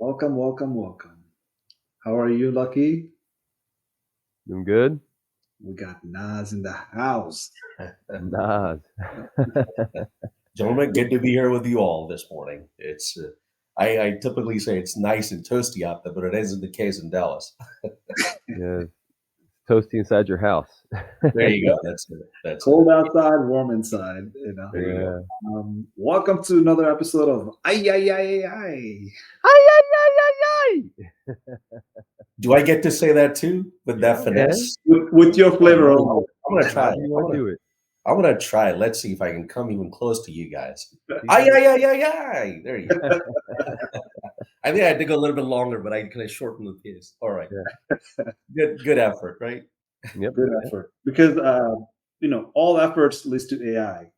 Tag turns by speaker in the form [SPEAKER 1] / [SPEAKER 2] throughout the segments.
[SPEAKER 1] Welcome, welcome, welcome. How are you, Lucky?
[SPEAKER 2] Doing good?
[SPEAKER 1] We got Nas in the house.
[SPEAKER 2] Nah.
[SPEAKER 3] Gentlemen, good to be here with you all this morning. I typically say it's nice and toasty out there, but it isn't the case in Dallas.
[SPEAKER 2] Yeah, toasty inside your house.
[SPEAKER 3] There you go. That's it. That's it.
[SPEAKER 1] Cold outside, warm inside.
[SPEAKER 3] There you go.
[SPEAKER 2] Yeah.
[SPEAKER 1] Welcome to another episode of AyAyAyAi.
[SPEAKER 2] Ay, ay, ay, ay, ay.
[SPEAKER 3] Do I get to say that too with
[SPEAKER 2] Yeah,
[SPEAKER 3] that
[SPEAKER 2] man.
[SPEAKER 3] finesse?
[SPEAKER 1] With your flavor
[SPEAKER 3] I'm
[SPEAKER 1] on
[SPEAKER 3] gonna try
[SPEAKER 2] However
[SPEAKER 3] it.
[SPEAKER 2] you want to do it.
[SPEAKER 3] I'm gonna try it. Let's see if I can come even close to you guys.
[SPEAKER 2] See
[SPEAKER 3] Ay,
[SPEAKER 2] that?
[SPEAKER 3] ay, ay, ay, ay. There you go. I think I had to go a little bit longer, but I kind of shortened the pace. All right.
[SPEAKER 2] Yeah.
[SPEAKER 3] Good effort, right?
[SPEAKER 2] Yep.
[SPEAKER 1] good
[SPEAKER 2] Yep.
[SPEAKER 1] effort. Because, all efforts leads to AI.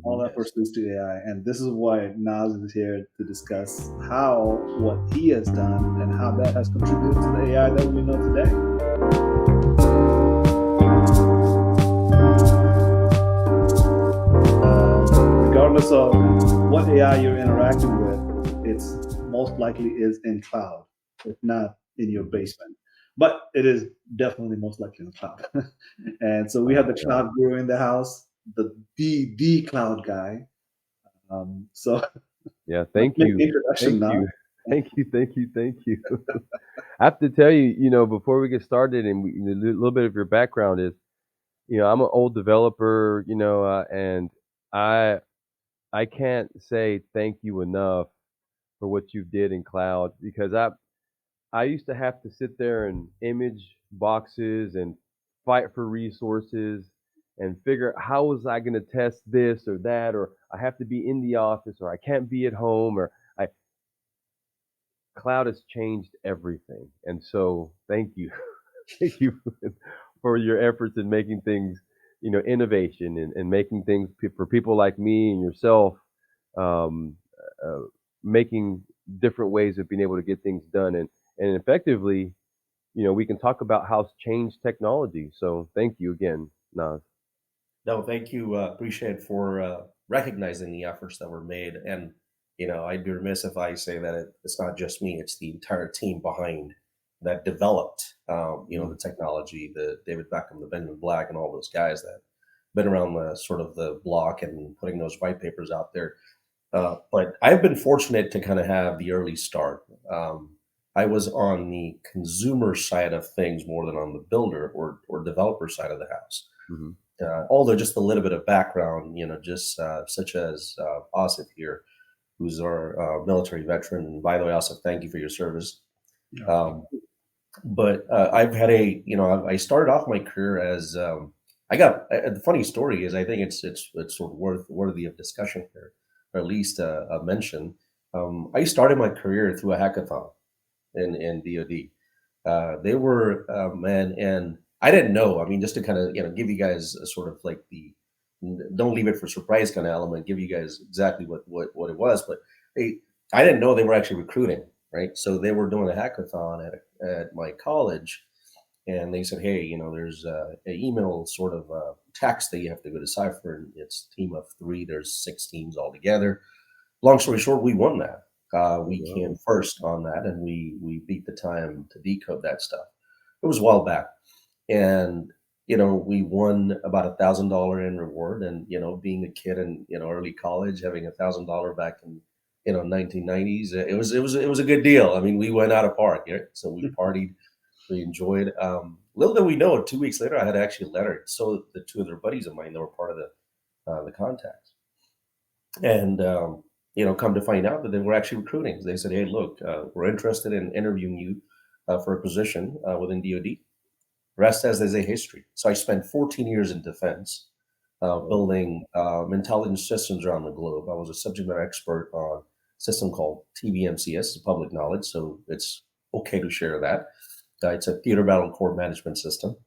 [SPEAKER 1] All
[SPEAKER 2] Mhm.
[SPEAKER 1] efforts leads to AI. And this is why Nas is here to discuss what he has done and how that has contributed to the AI that we know today. Regardless of what AI you're interacting with, it's most likely is in cloud, if not in your basement. But it is definitely most likely in the cloud. And so we have the
[SPEAKER 2] Yeah.
[SPEAKER 1] cloud guru in the house, the cloud guy. So
[SPEAKER 2] Yeah.
[SPEAKER 1] let's
[SPEAKER 2] Thank
[SPEAKER 1] make
[SPEAKER 2] you.
[SPEAKER 1] the introduction
[SPEAKER 2] Thank
[SPEAKER 1] now.
[SPEAKER 2] you. Thank you. Thank you. Thank you. I have to tell you, before we get started and a little bit of your background is, I'm an old developer, and I I can't say thank you enough for what you did in cloud because I used to have to sit there and image boxes and fight for resources and figure out how was I going to test this or that, or I have to be in the office, or I can't be at home, or I cloud has changed everything. And so thank you. Thank you for your efforts in making things, innovation and making things for people like me and yourself, um, uh, making different ways of being able to get things done and effectively, we can talk about how it's changed technology. So thank you again, Nas.
[SPEAKER 3] No, thank you. Appreciate for recognizing the efforts that were made, and I'd be remiss if I say that it's not just me; it's the entire team behind that developed,
[SPEAKER 2] Mm.
[SPEAKER 3] the technology, the David Beckham, the Benjamin Black, and all those guys that been around the sort of the block and putting those white papers out there. But I've been fortunate to kind of have the early start. I was on the consumer side of things more than on the builder or developer side of the house.
[SPEAKER 2] Hmm.
[SPEAKER 3] Although just a little bit of background, just such as Asif here, who's our military veteran. And by the way, Asif, thank you for your service.
[SPEAKER 1] Yeah.
[SPEAKER 3] Um, but I've had I started off my career as I got. The funny story is, I think it's sort of worthy of discussion here, or at least a mention. I started my career through a hackathon in DoD. They were man, and I didn't know. I mean, just to kind of give you guys a sort of like the don't leave it for surprise kind of element. Give you guys exactly what it was, but I didn't know they were actually recruiting. Right, so they were doing a hackathon at my college, and they said, hey, there's an email sort of text that you have to go decipher, and it's a team of three. There's 6 teams altogether. Long story short, we won that. We
[SPEAKER 2] Wow.
[SPEAKER 3] came first on that, and we beat the time to decode that stuff. It was a while back, and we won about $1,000 in reward. And being a kid in early college, having $1,000 back in 1990s, it was a good deal. I mean, we went out of park, yeah. So we partied, we enjoyed. Little did we know, 2 weeks later, I had actually a letter. So the two other buddies of mine that were part of the contacts, and come to find out that they were actually recruiting. They said, "Hey, look, we're interested in interviewing you for a position within DoD." Rest as there's a history. So I spent 14 years in defense,
[SPEAKER 2] Wow.
[SPEAKER 3] building intelligence systems around the globe. I was a subject matter expert on a system called TBMCS, it's public knowledge, so it's okay to share that. It's a theater battle and core management system.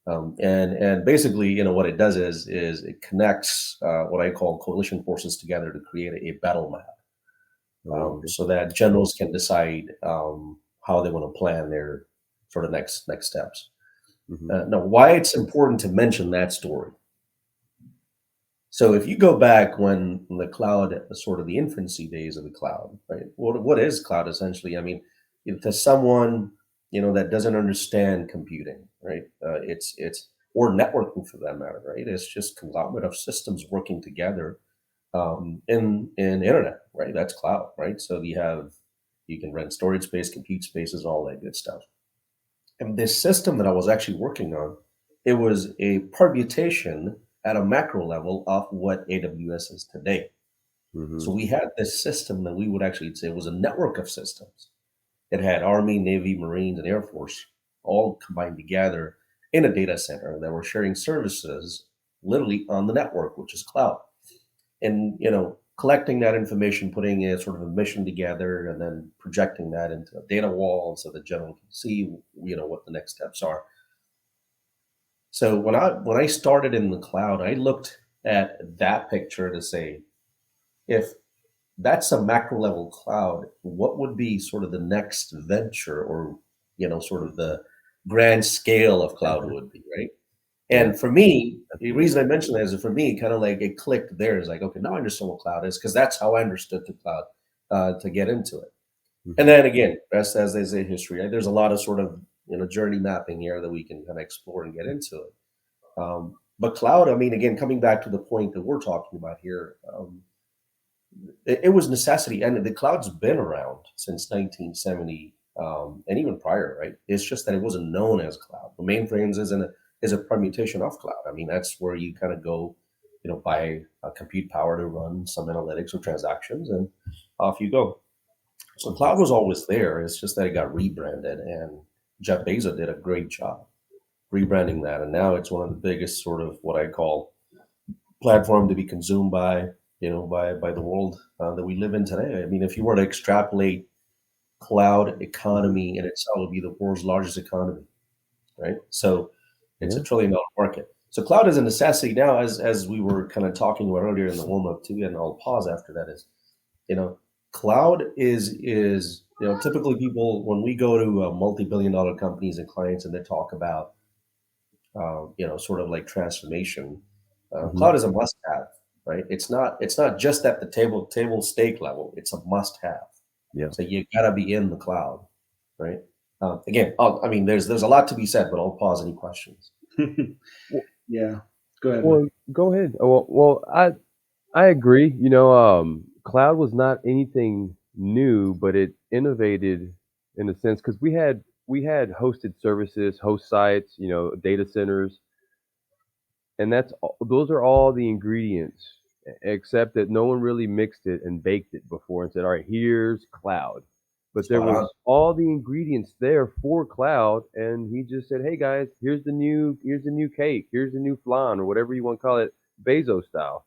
[SPEAKER 3] And basically, what it does is it connects what I call coalition forces together to create a battle map,
[SPEAKER 2] Oh, okay.
[SPEAKER 3] so that generals can decide how they want to plan their sort of next steps.
[SPEAKER 2] Hmm.
[SPEAKER 3] Now, why it's important to mention that story So if you go back when the cloud, sort of the infancy days of the cloud, right? What is cloud essentially? I mean, to someone that doesn't understand computing, right? It's or networking for that matter, right? It's just conglomerate of systems working together in internet, right? That's cloud, right? So you can rent storage space, compute spaces, all that good stuff. And this system that I was actually working on, it was a permutation at a macro level of what AWS is today.
[SPEAKER 2] Hmm.
[SPEAKER 3] So we had this system that we would actually say was a network of systems. It had Army, Navy, Marines, and Air Force all combined together in a data center that were sharing services literally on the network, which is cloud. And collecting that information, putting a sort of a mission together, and then projecting that into a data wall so the general can see what the next steps are. So when I started in the cloud, I looked at that picture to say, if that's a macro level cloud, what would be sort of the next venture, or sort of the grand scale of cloud would be, right?
[SPEAKER 2] Yeah,
[SPEAKER 3] And for me,
[SPEAKER 2] that's
[SPEAKER 3] the
[SPEAKER 2] a good.
[SPEAKER 3] reason I mentioned that is that for me, kind of like it clicked there. Is like, okay, now I understand what cloud is, because that's how I understood the cloud to get into it. And
[SPEAKER 2] Hmm.
[SPEAKER 3] then again, as they say, history. Right? There's a lot of sort of journey mapping here that we can kind of explore and get into it. But cloud, I mean, again, coming back to the point that we're talking about here, it was necessity, and the cloud's been around since 1970, and even prior, right? It's just that it wasn't known as cloud. The mainframes is a permutation of cloud. I mean, that's where you kind of go, buy compute power to run some analytics or transactions, and off you go. So
[SPEAKER 2] Hmm.
[SPEAKER 3] cloud was always there. It's just that it got rebranded, and Jeff Bezos did a great job rebranding that, and now it's one of the biggest sort of what I call platform to be consumed by by the world that we live in today. I mean, if you were to extrapolate cloud
[SPEAKER 2] Hmm.
[SPEAKER 3] economy in itself, would be the world's largest economy, right? So it's a
[SPEAKER 2] Yeah.
[SPEAKER 3] $1 trillion market. So cloud is a necessity now, as we were kind of talking about earlier in the warm up too, and I'll pause after that. Is you know, cloud is typically people, when we go to multi-billion-dollar companies and clients and they talk about sort of like transformation.
[SPEAKER 2] Hmm.
[SPEAKER 3] Cloud is a must-have, right? It's not just at the table stake level. It's a must-have.
[SPEAKER 2] Yeah.
[SPEAKER 3] So you gotta be in the cloud, right? Again, I mean, there's a lot to be said, but I'll pause. Any questions?
[SPEAKER 2] Well,
[SPEAKER 1] Yeah. Go ahead, man.
[SPEAKER 2] well, go ahead. Well, I agree. Cloud was not anything new, but it innovated in a sense because we had hosted services, host sites, data centers, and those are all the ingredients, except that no one really mixed it and baked it before and said, "All right, here's cloud." But there
[SPEAKER 3] Spot on.
[SPEAKER 2] was all the ingredients there for cloud, and he just said, "Hey guys, here's the new cake, here's the new flan or whatever you want to call it, Bezos style."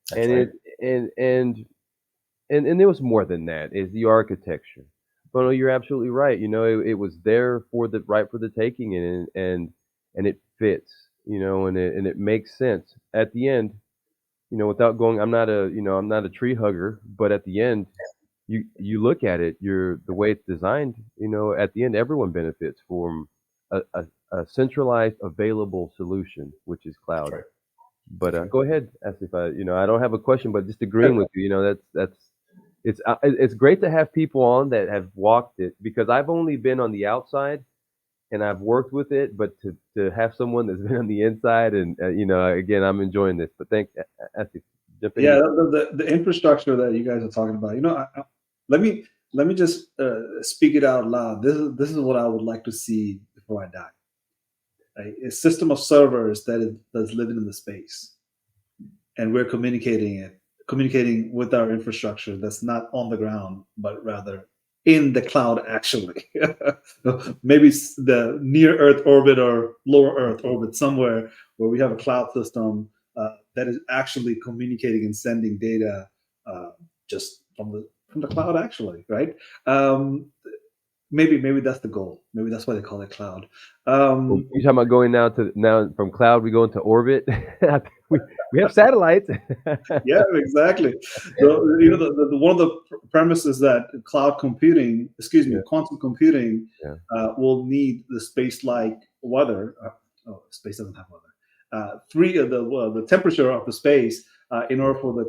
[SPEAKER 3] That's
[SPEAKER 2] And
[SPEAKER 3] right.
[SPEAKER 2] it and there was more than that. Is the architecture. But no, you're absolutely right. It was there for the right for the taking, and it fits. And it makes sense at the end. Without going, I'm not a tree hugger, but at the end, you look at it, the way it's designed. At the end, everyone benefits from a centralized, available solution, which is
[SPEAKER 3] That's
[SPEAKER 2] cloud.
[SPEAKER 3] right.
[SPEAKER 2] But
[SPEAKER 3] That's right.
[SPEAKER 2] go ahead, ask if I don't have a question, but just agreeing with you. It's great to have people on that have walked it because I've only been on the outside and I've worked with it, but to have someone that's been on the inside and again, I'm enjoying this. But ask if jump in
[SPEAKER 1] Yeah,
[SPEAKER 2] any.
[SPEAKER 1] the infrastructure that you guys are talking about. Let me let me just speak it out loud. This is what I would like to see before I die. Right? A system of servers that's living in the space, and we're communicating with our infrastructure that's not on the ground, but rather in the cloud. Actually, maybe the near Earth orbit or lower Earth orbit somewhere where we have a cloud system that is actually communicating and sending data just from the cloud. Actually, right? Um, maybe that's the goal. Maybe that's why they call it cloud.
[SPEAKER 2] Well,
[SPEAKER 1] Um,
[SPEAKER 2] you talking about going now from cloud we go into orbit? we have satellites.
[SPEAKER 1] Yeah, exactly. One of the premises that
[SPEAKER 2] Yeah,
[SPEAKER 1] quantum computing
[SPEAKER 2] yeah.
[SPEAKER 1] will need the space-like weather. Oh, space doesn't have weather. Three of the temperature of the space in order for the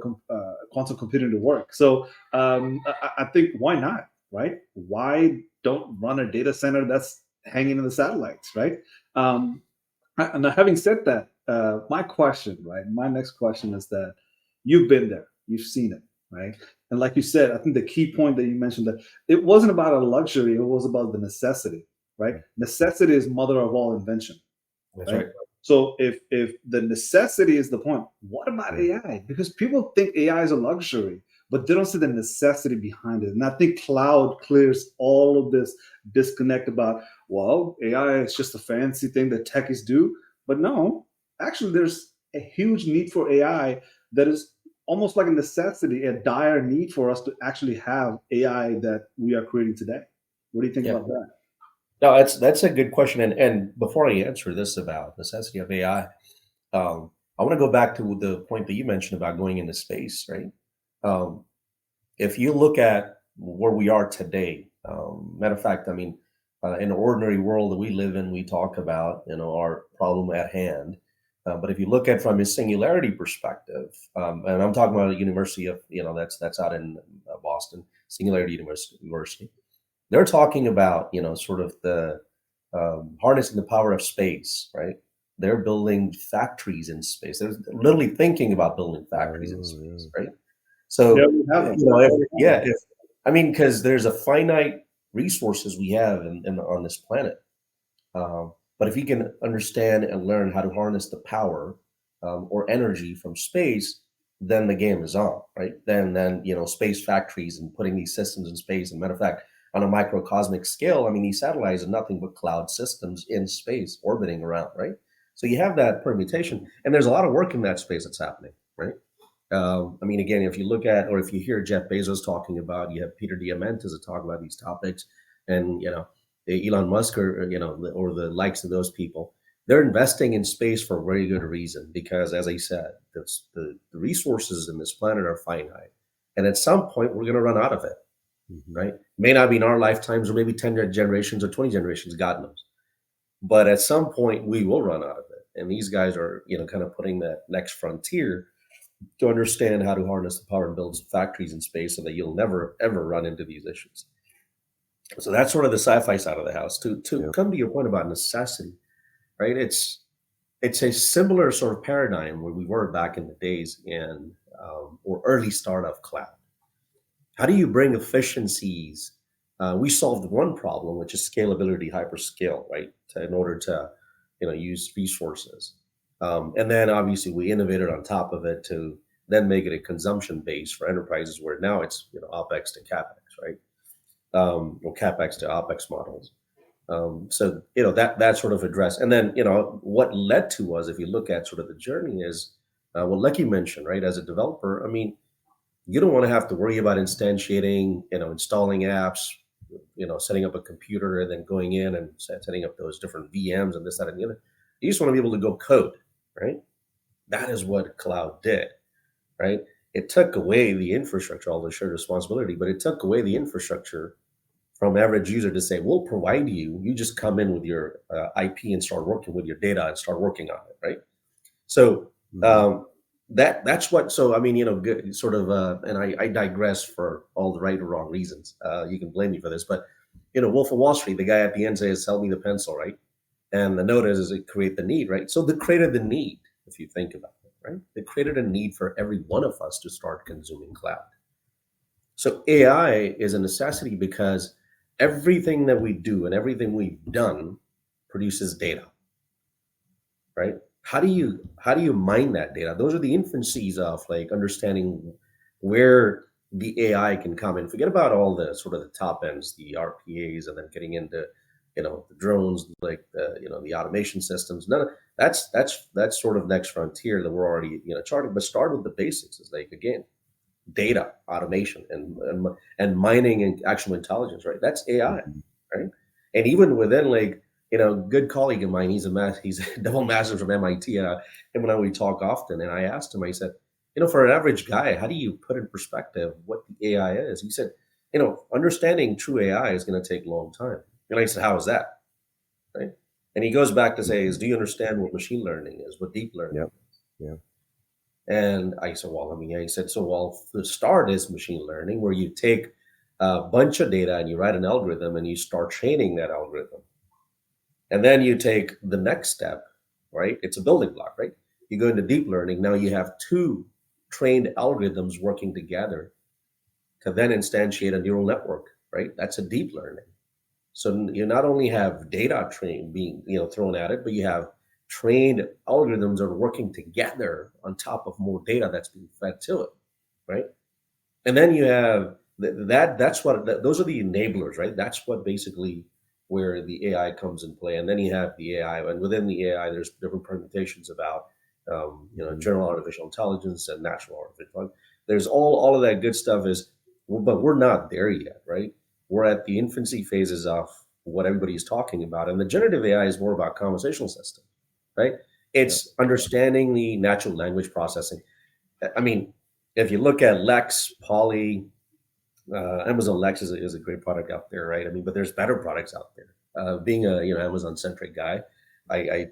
[SPEAKER 1] quantum computing to work. So I think why not, right? Why don't run a data center that's hanging in the satellites, right? Um, now, having said that, my question, right? My next question is that you've been there, you've seen it, right? And like you said, I think the key point that you mentioned that it wasn't about a luxury; it was about the necessity, right? Necessity is mother of all invention,
[SPEAKER 3] That's
[SPEAKER 1] right?
[SPEAKER 3] right.
[SPEAKER 1] So if the necessity is the point, what about AI? Because people think AI is a luxury, but they don't see the necessity behind it. And I think cloud clears all of this disconnect about, well, AI is just a fancy thing that techies do. But no, actually, there's a huge need for AI that is almost like a necessity, a dire need for us to actually have AI that we are creating today. What do you think
[SPEAKER 3] Yeah.
[SPEAKER 1] about that?
[SPEAKER 3] No, that's a good question. And before I answer this about necessity of AI, I want to go back to the point that you mentioned about going into space, right? Um, if you look at where we are today, matter of fact, I mean, in the ordinary world that we live in, we talk about our problem at hand. But if you look at from a singularity perspective, and I'm talking about a university of that's out in Boston, Singularity University. They're talking about sort of the harnessing the power of space, right? They're building factories in space. They're literally thinking about building factories in
[SPEAKER 2] Oh,
[SPEAKER 3] space,
[SPEAKER 2] yeah.
[SPEAKER 3] right?
[SPEAKER 1] Yeah,
[SPEAKER 3] So,
[SPEAKER 1] we have them.
[SPEAKER 3] if
[SPEAKER 1] We have
[SPEAKER 3] yeah,
[SPEAKER 1] them.
[SPEAKER 3] if I mean, because there's a finite resources we have on this planet, but if you can understand and learn how to harness the power or energy from space, then the game is on, right? Then space factories and putting these systems in space. And matter of fact, on a microcosmic scale, I mean, these satellites are nothing but cloud systems in space orbiting around, right? So you have that permutation, and there's a lot of work in that space that's happening, right? I mean, again, if you look at or if you hear Jeff Bezos talking about, you have Peter Diamandis to talk about these topics, and Elon Musk or the likes of those people, they're investing in space for a very good reason because, as I said, the resources in this planet are finite, and at some point we're going to run out of it,
[SPEAKER 2] Mhm.
[SPEAKER 3] right? May not be in our lifetimes, or maybe 10 generations or 20 generations, God knows. But at some point we will run out of it, and these guys are kind of putting that next frontier to understand how to harness the power and build factories in space so that you'll never ever run into these issues. So that's sort of the sci-fi side of the house. To
[SPEAKER 2] Yeah.
[SPEAKER 3] come to your point about necessity, right? It's a similar sort of paradigm where we were back in the days in or early start of cloud. How do you bring efficiencies? We solved one problem, which is scalability, hyperscale, right? In order to use resources, and then obviously we innovated on top of it to then make it a consumption base for enterprises, where now it's opex to capex, right? Or capex to opex models. So that sort of address, and then what led to was, if you look at sort of the journey, is what Lucky mentioned, right? As a developer, I mean, you don't want to have to worry about instantiating, installing apps, setting up a computer and then going in and setting up those different VMs and this, that, and the other. You just want to be able to go code, right? That is what cloud did, right? It took away the infrastructure, all the shared responsibility, but it took away the infrastructure from average user to say, we'll provide you, you just come in with your IP and start working with your data and start working on it, right? So
[SPEAKER 2] Mhm.
[SPEAKER 3] um, that's what. So I mean, good, sort of, and I digress for all the right or wrong reasons. You can blame me for this, but Wolf of Wall Street, the guy at the end says, "Sell me the pencil," right? And the note is it create the need, right? So they created the need, if you think about it, right? They created a need for every one of us to start consuming cloud. So AI is a necessity because everything that we do and everything we've done produces data, right? How do you mine that data? Those are the infancies of like understanding where the AI can come in. Forget about all the sort of the top ends, the RPAs, and then getting into the drones, like the automation systems. None of that's sort of next frontier that we're already charting. But start with the basics. Is like, again, data automation and mining and actual intelligence, right? That's AI,
[SPEAKER 2] Mhm.
[SPEAKER 3] right? And even within, like, good colleague of mine, he's a double master from MIT. Him and I, we talk often, and I asked him, I said, for an average guy, how do you put in perspective what the AI is? He said, understanding true AI is going to take a long time. And I said, how is that, right? And he goes back to say, is,
[SPEAKER 2] Mhm.
[SPEAKER 3] do you understand what machine learning is, what deep learning
[SPEAKER 2] Yep.
[SPEAKER 3] is?
[SPEAKER 2] Yeah.
[SPEAKER 3] And I said, well, I mean, I said, so well, the start is machine learning, where you take a bunch of data and you write an algorithm and you start training that algorithm. And then you take the next step, right? It's a building block, right? You go into deep learning. Now you have two trained algorithms working together to then instantiate a neural network, right? That's a deep learning. So you not only have data train being thrown at it, but you have trained algorithms that are working together on top of more data that's being fed to it, right? And then you have that's what those are the enablers, right? That's what basically where the AI comes in play. And then you have the AI, and within the AI, there's different permutations about
[SPEAKER 2] Mhm.
[SPEAKER 3] general artificial intelligence and natural artificial. There's all of that good stuff but we're not there yet, right? We're at the infancy phases of what everybody's talking about, and the generative AI is more about conversational system, right?
[SPEAKER 1] Yeah.
[SPEAKER 3] It's understanding the natural language processing. I mean, if you look at Lex, Poly, Amazon Lex is a great product out there, right? I mean, but there's better products out there. Being a Amazon centric guy, I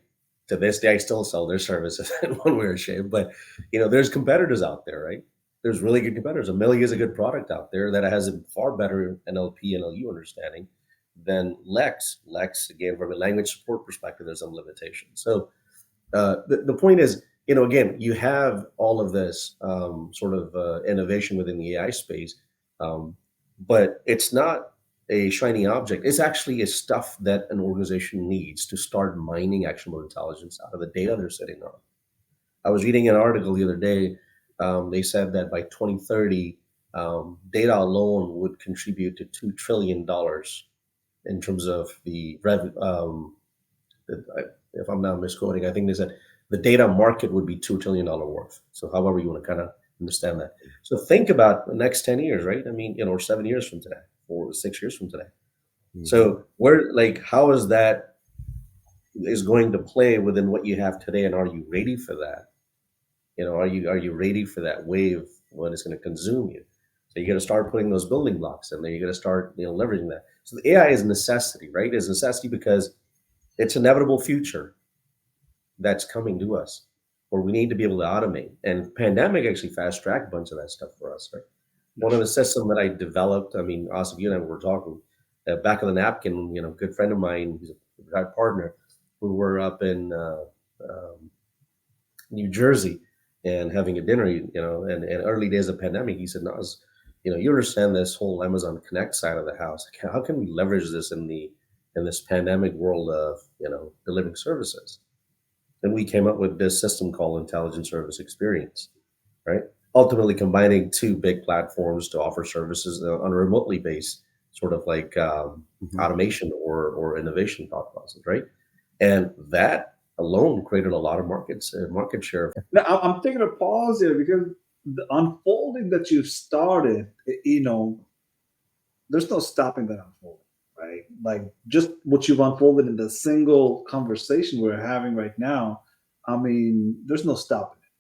[SPEAKER 3] to this day I still sell their services in one way or shape. But there's competitors out there, right? There's really good competitors. Amelia is a good product out there that has a far better NLP NLU understanding than Lex. Lex, again, from a language support perspective, there's some limitations. So the point is, again, you have all of this sort of innovation within the AI space, um, but it's not a shiny object. It's actually a stuff that an organization needs to start mining actionable intelligence out of the data they're sitting on. I was reading an article the other day. They said that by 2030, data alone would contribute to $2 trillion in terms of if I'm not misquoting, I think they said the data market would be $2 trillion worth. So, however you want to kind of understand that. So, think about the next 10 years, right? I mean, or 7 years from today, or 6 years from today.
[SPEAKER 2] Mhm.
[SPEAKER 3] So, where how is that is going to play within what you have today, and are you ready for that? Are you ready for that wave when it's going to consume you? So you got to start putting those building blocks in there. You got to start leveraging that. So the AI is a necessity, right? It's a necessity because it's inevitable future that's coming to us, or we need to be able to automate. And pandemic actually fast tracked a bunch of that stuff for us, right? One of
[SPEAKER 1] Yes.
[SPEAKER 3] the system that I developed, I mean, Asif, you and I were talking, back of the napkin, good friend of mine, he's a retired partner, who were up in um, New Jersey and having a dinner, and early days of pandemic, he said, no, you understand this whole Amazon Connect side of the house. How can we leverage this in this pandemic world of, delivering services? Then we came up with this system called Intelligent Service Experience, right? Ultimately combining two big platforms to offer services on a remotely based sort of like
[SPEAKER 2] Mhm.
[SPEAKER 3] automation or innovation thought process, right? And that alone created a lot of market share.
[SPEAKER 1] Now, I'm taking a pause here because the unfolding that you've started, there's no stopping that unfolding, right? Like just what you've unfolded in the single conversation we're having right now. I mean, there's no stopping it.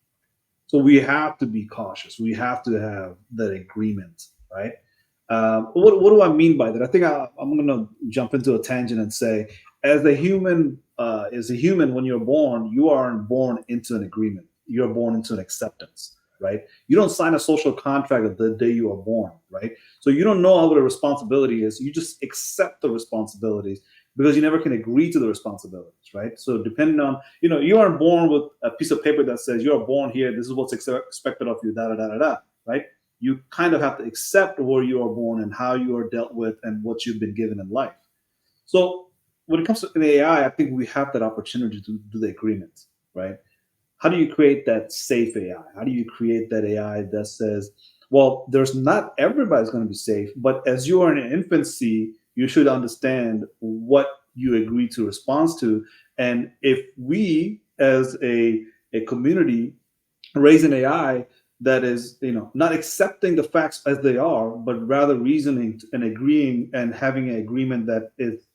[SPEAKER 1] So we have to be cautious. We have to have that agreement, right? What do I mean by that? I think I'm going to jump into a tangent and say, as a human, when you're born, you aren't born into an agreement. You're born into an acceptance, right? You don't sign a social contract the day you are born, right? So you don't know what a responsibility is. You just accept the responsibilities because you never can agree to the responsibilities, right? So depending on, you aren't born with a piece of paper that says you are born here. This is what's expected of you, da da da da da, right? You kind of have to accept where you are born and how you are dealt with and what you've been given in life. So when it comes to AI, I think we have that opportunity to do the agreement, right? How do you create that safe AI? How do you create that AI that says, well, there's not everybody's going to be safe, but as you are in an infancy, you should understand what you agree to respond to. And if we as a community raise an AI that is, not accepting the facts as they are, but rather reasoning and agreeing and having an agreement that is,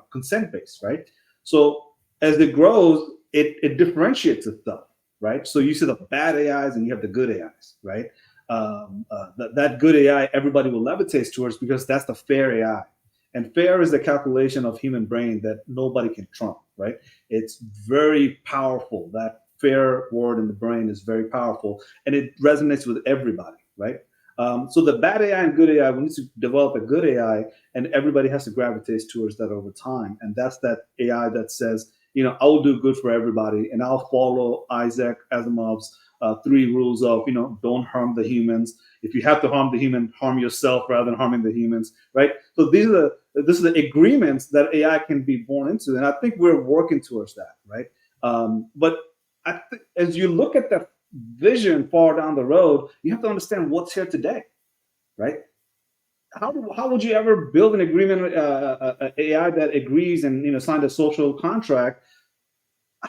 [SPEAKER 1] consent based, right? So as it grows, it differentiates itself, right? So you see the bad AIs and you have the good AIs, right? That good AI everybody will levitate towards because that's the fair AI. And fair is the calculation of human brain that nobody can trump, right? It's very powerful. That fair word in the brain is very powerful, and it resonates with everybody, right? So the bad AI and good AI, we need to develop a good AI, and everybody has to gravitate towards that over time. And that's that AI that says, I will do good for everybody, and I'll follow Isaac Asimov's three rules of, don't harm the humans. If you have to harm the human, harm yourself rather than harming the humans, right? So this is the agreements that AI can be born into, and I think we're working towards that, right? But as you look at that vision far down the road, you have to understand what's here today, right? How would you ever build an agreement, AI that agrees and signed a social contract?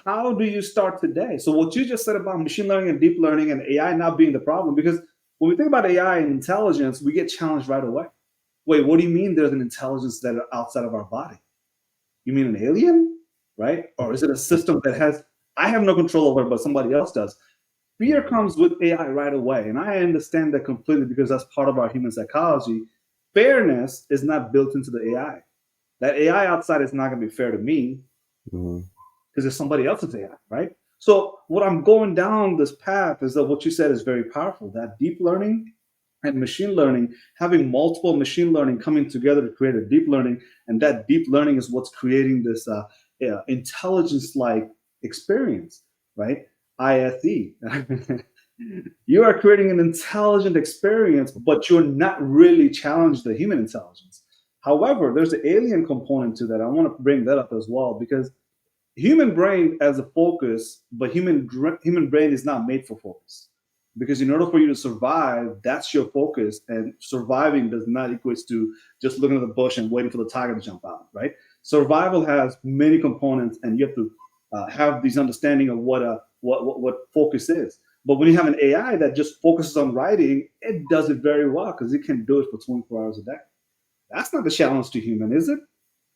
[SPEAKER 1] How do you start today? So what you just said about machine learning and deep learning and AI not being the problem, because when we think about AI and intelligence, we get challenged right away. Wait, what do you mean there's an intelligence that are outside of our body? You mean an alien, right? Or is it a system that has I have no control over it, but somebody else does? Fear comes with AI right away, and I understand that completely because that's part of our human psychology. Fairness is not built into the AI. That AI outside is not going to be fair to me
[SPEAKER 2] Hmm.
[SPEAKER 1] because it's somebody else's AI, right? So what I'm going down this path is that what you said is very powerful. That deep learning and machine learning, having multiple machine learning coming together to create a deep learning, and that deep learning is what's creating this intelligence-like experience, right? ISE. You are creating an intelligent experience, but you're not really challenging the human intelligence. However, there's the alien component to that. I want to bring that up as well because human brain as a focus, but human brain is not made for focus. Because in order for you to survive, that's your focus, and surviving does not equate to just looking at the bush and waiting for the tiger to jump out, right? Survival has many components, and you have to have these understanding of what focus is. But when you have an AI that just focuses on writing, it does it very well because it can do it for 24 hours a day. That's not the challenge to human, is it?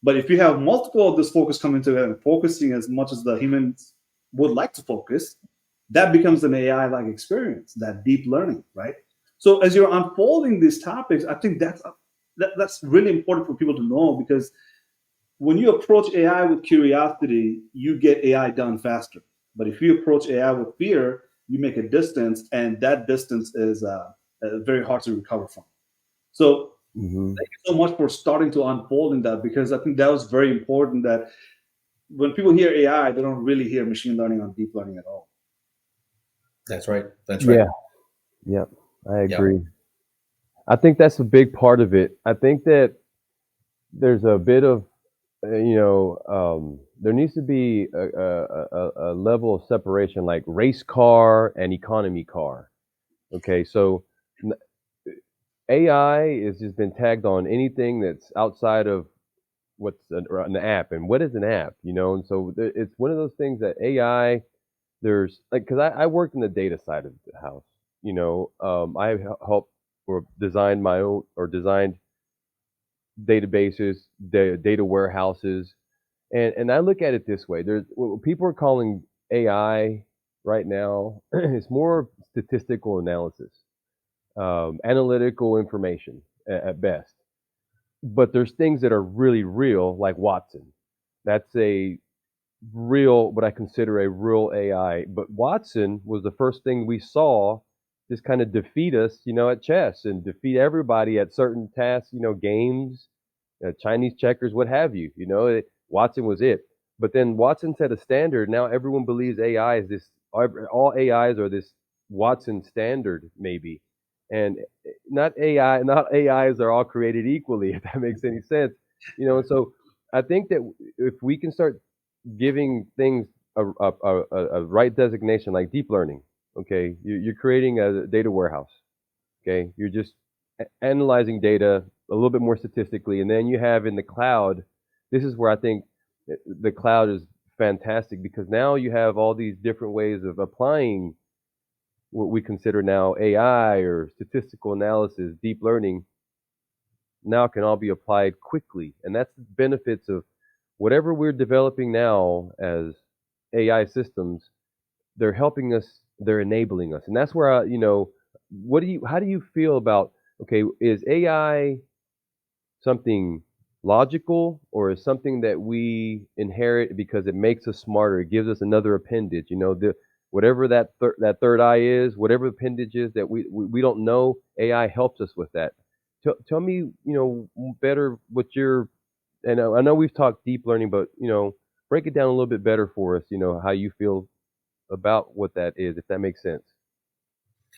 [SPEAKER 1] But if you have multiple of this focus coming together and focusing as much as the humans would like to focus, that becomes an AI like experience, that deep learning, right? So as you're unfolding these topics, I think that's really important for people to know because when you approach AI with curiosity, you get AI done faster. But if you approach AI with fear, you make a distance, and that distance is very hard to recover from. So
[SPEAKER 2] Hmm.
[SPEAKER 1] thank you so much for starting to unfold in that because I think that was very important that when people hear AI, they don't really hear machine learning or deep learning at all.
[SPEAKER 3] That's right. That's right.
[SPEAKER 2] Yeah. Yep. I
[SPEAKER 3] Yeah.
[SPEAKER 2] agree. I think that's a big part of it. I think that there's a bit of there needs to be a level of separation, like race car and economy car. Okay, so n- AI has just been tagged on anything that's outside of what's an app, and what is an app, and so it's one of those things that AI, there's like, because I worked in the data side of the house. I helped or designed my own or designed databases, data warehouses, and I look at it this way: there's what people are calling AI right now. It's more statistical analysis, analytical information at best. But there's things that are really real, like Watson. That's a real, what I consider a real AI. But Watson was the first thing we saw just kind of defeat us, at chess and defeat everybody at certain tasks, games, Chinese checkers, what have you. Watson was it. But then Watson set a standard. Now everyone believes AI is this. All AIs are this Watson standard, maybe, and not AIs are all created equally. If that makes any sense, And so I think that if we can start giving things a right designation, like deep learning, okay, you're creating a data warehouse. Okay, you're just analyzing data a little bit more statistically, and then you have in the cloud. This is where I think the cloud is fantastic because now you have all these different ways of applying what we consider now AI or statistical analysis, deep learning. Now can all be applied quickly, and that's the benefits of whatever we're developing now as AI systems. They're helping us, they're enabling us, and that's where how do you feel about, okay, is AI something logical, or is something that we inherit because it makes us smarter, it gives us another appendage? whatever that third eye is, whatever appendage is that we don't know. AI helps us with that. Tell me, better what your, and I know we've talked deep learning, but break it down a little bit better for us. How you feel about what that is, if that makes sense.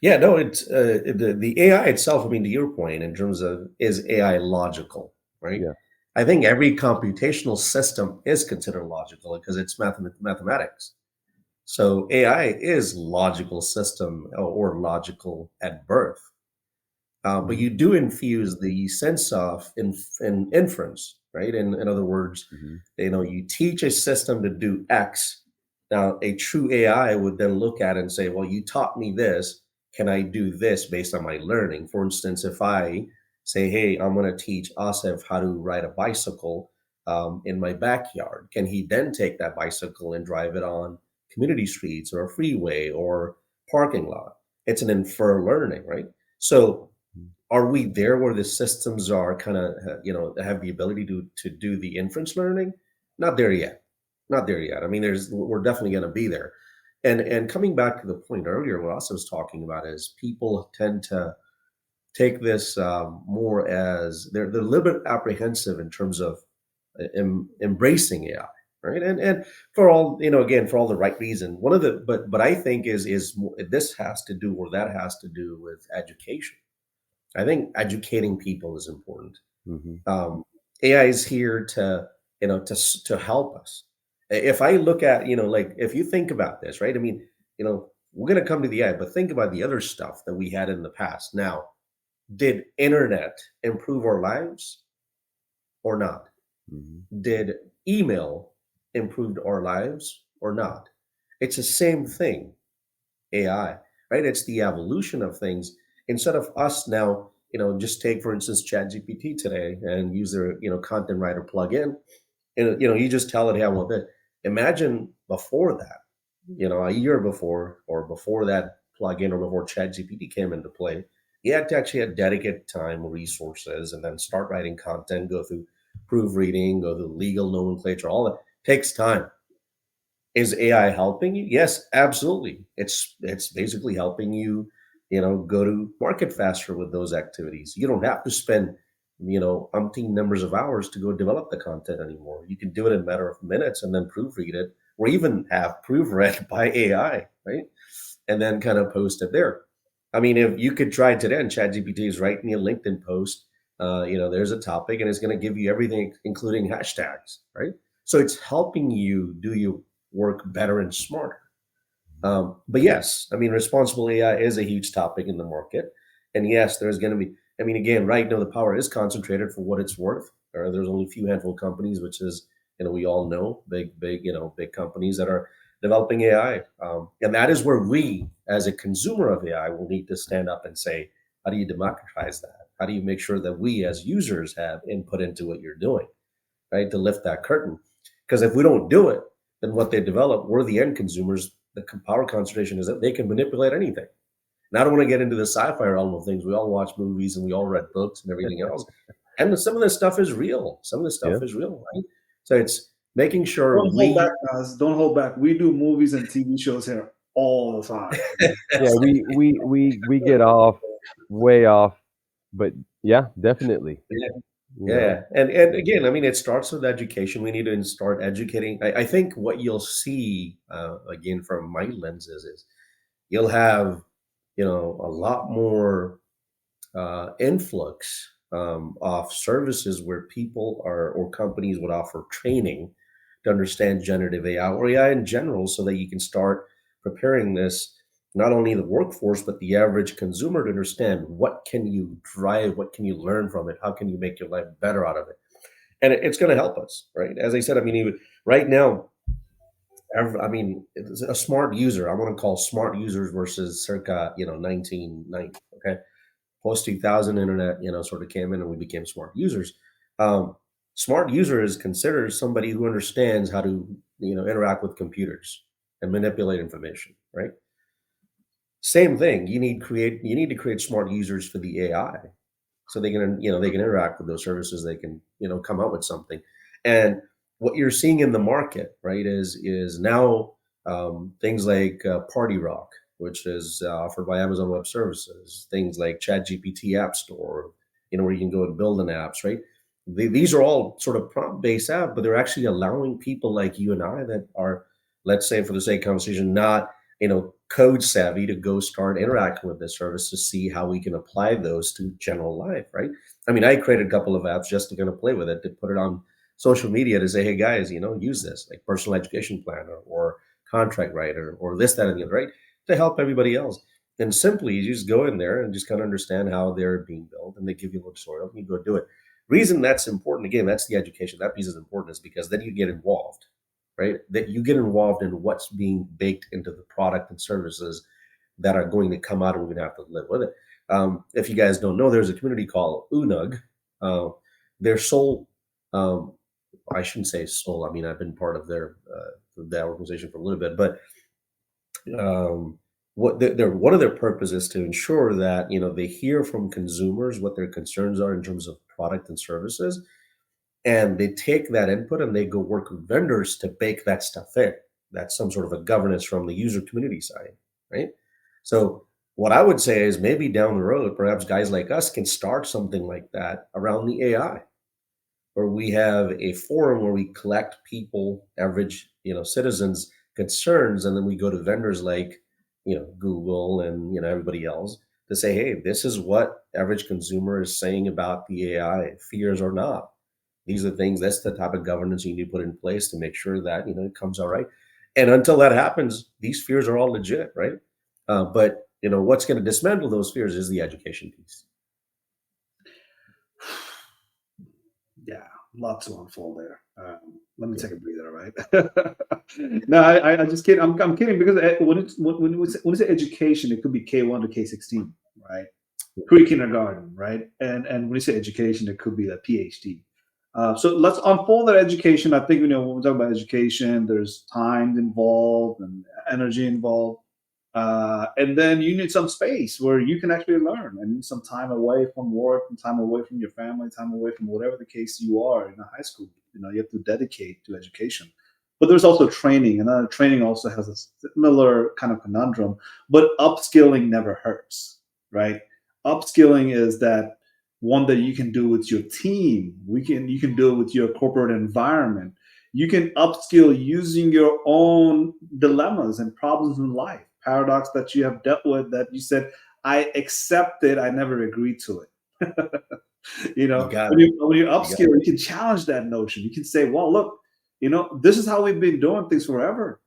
[SPEAKER 3] Yeah, no, it's the AI itself. I mean, to your point, in terms of is AI logical, right?
[SPEAKER 2] Yeah.
[SPEAKER 3] I think every computational system is considered logical because it's mathematics. So AI is logical system or logical at birth. But
[SPEAKER 2] Hmm.
[SPEAKER 3] you do infuse the sense of in inference, right? In other words,
[SPEAKER 2] Hmm.
[SPEAKER 3] you teach a system to do X. Now, a true AI would then look at it and say, well, you taught me this. Can I do this based on my learning? For instance, if I say, hey, I'm going to teach Asif how to ride a bicycle in my backyard, can he then take that bicycle and drive it on community streets or a freeway or parking lot? It's an infer learning, right? So are we there where the systems are kind of have the ability to do the inference learning? Not there yet. Not there yet. I mean, we're definitely going to be there. And coming back to the point earlier, what Asa was talking about is people tend to take this more as they're a little bit apprehensive in terms of embracing AI, right? And for all again, for all the right reason. One of the but I think is more, this has to do or that has to do with education. I think educating people is important.
[SPEAKER 2] Hmm.
[SPEAKER 3] AI is here to to help us. If I look at like if you think about this, right? I mean, we're gonna come to the AI, but think about the other stuff that we had in the past. Now, did internet improve our lives or not?
[SPEAKER 2] Hmm.
[SPEAKER 3] Did email improve our lives or not? It's the same thing. AI, right? It's the evolution of things. Instead of us now, just take for instance ChatGPT today and use their content writer plugin, and you just tell it, hey, I want this. Imagine before that, a year before or before that plugin or before ChatGPT came into play, you had to actually have dedicated time, resources, and then start writing content, go through proofreading, go through legal nomenclature. All that takes time. Is AI helping you? Yes, absolutely. It's basically helping you, go to market faster with those activities. You don't have to spend, umpteen numbers of hours to go develop the content anymore. You can do it in a matter of minutes and then proofread it, or even have proofread by AI, right? And then kind of post it there. I mean, if you could try today, and ChatGPT is writing a LinkedIn post, there's a topic, and it's going to give you everything, including hashtags, right? So it's helping you do your work better and smarter. But yes, I mean, responsible AI is a huge topic in the market. And yes, there's going to be, I mean, again, right now the power is concentrated for what it's worth. There's only a few handful of companies, which is, we all know big, big companies that are developing AI. And that is where we, as a consumer of AI, will need to stand up and say, how do you democratize that? How do you make sure that we as users have input into what you're doing, right? To lift that curtain. Because if we don't do it, then what they develop, we're the end consumers. The power concentration is that they can manipulate anything. And I don't want to get into the sci-fi realm of things. We all watch movies and we all read books and everything else. And some of this stuff is real. Some of this stuff
[SPEAKER 2] Yeah.
[SPEAKER 3] is real, right? So it's making sure
[SPEAKER 1] Don't hold back,
[SPEAKER 3] we
[SPEAKER 1] guys. Don't hold back. We do movies and TV shows here all the time.
[SPEAKER 2] Yeah. We get off, way off, but yeah, definitely.
[SPEAKER 3] yeah,
[SPEAKER 2] You know.
[SPEAKER 3] yeah. And again, I mean, it starts with education. We need to start educating. I think what you'll see again from my lenses is you'll have a lot more influx of services where people are or companies would offer training to understand generative AI or AI in general, so that you can start preparing this not only the workforce but the average consumer to understand what can you drive, what can you learn from it, how can you make your life better out of it, and it's going to help us, right? As I said, I mean, even right now, I mean, it's a smart user. I want to call smart users versus circa 1990. Okay, post 2000 internet sort of came in and we became smart users. Smart user is considered somebody who understands how to interact with computers and manipulate information, right? Same thing, you need to create smart users for the AI, so they can they can interact with those services, they can come up with something. And what you're seeing in the market, right, is now Things like Party Rock, which is offered by Amazon Web Services. Things like ChatGPT App Store, where you can go and build an apps, right? These are all sort of prompt-based apps, but they're actually allowing people like you and I that are, let's say, for the sake of conversation, not code savvy to go start interacting with this service to see how we can apply those to general life, right? I mean, I created a couple of apps just to kind of play with it, to put it on social media to say, hey guys, use this, like personal education planner or contract writer or this, that, and the other, right? To help everybody else. And simply you just go in there and just kind of understand how they're being built, and they give you a little tutorial and you go do it. Reason that's important, again, that's the education. That piece is important is because then you get involved, right? That you get involved in what's being baked into the product and services that are going to come out, and we're going to have to live with it. If you guys don't know, there's a community called UNUG. Uh, their sole, I shouldn't say sole. I mean, I've been part of that organization for a little bit, but what one of their purposes is to ensure that they hear from consumers what their concerns are in terms of product and services, and they take that input and they go work with vendors to bake that stuff in. That's some sort of a governance from the user community side, right? So what I would say is maybe down the road, perhaps guys like us can start something like that around the AI, where we have a forum where we collect people, average, citizens' concerns, and then we go to vendors like, Google and everybody else to say, hey, this is what average consumer is saying about the AI, fears or not. These are things. That's the type of governance you need to put in place to make sure that it comes out right. And until that happens, these fears are all legit, right? But what's going to dismantle those fears is the education piece.
[SPEAKER 1] Yeah, lots to unfold there. Let me
[SPEAKER 3] Yeah.
[SPEAKER 1] take a breather, right? No, I just kidding. I'm kidding because when it's education, it could be K1 to K16, right? Pre-kindergarten, right? And when you say education, it could be a PhD. So let's unfold that education. I think when we talk about education, there's time involved and energy involved. And then you need some space where you can actually learn and need some time away from work and time away from your family, time away from whatever the case you are in a high school. You have to dedicate to education. But there's also training, and training also has a similar kind of conundrum. But upskilling never hurts, right? Upskilling is that one that you can do with your team. You can do it with your corporate environment. You can upskill using your own dilemmas and problems in life, paradox that you have dealt with that you said, I accept it, I never agreed to it.
[SPEAKER 3] You got
[SPEAKER 1] when
[SPEAKER 3] it.
[SPEAKER 1] you
[SPEAKER 3] You got
[SPEAKER 1] upskill, you can challenge that notion. You can say, well, look, this is how we've been doing things forever.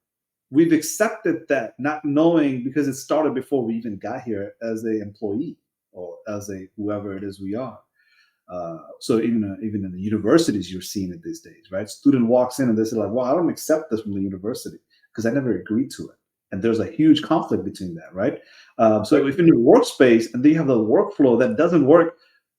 [SPEAKER 1] We've accepted that, not knowing because it started before we even got here as a employee or as a whoever it is we are. So even in the universities, you're seeing it these days, right? Student walks in and they say like, "Well, I don't accept this from the university because I never agreed to it," and there's a huge conflict between that, right? So
[SPEAKER 3] right.
[SPEAKER 1] if in your workspace and then you have the workflow that doesn't work,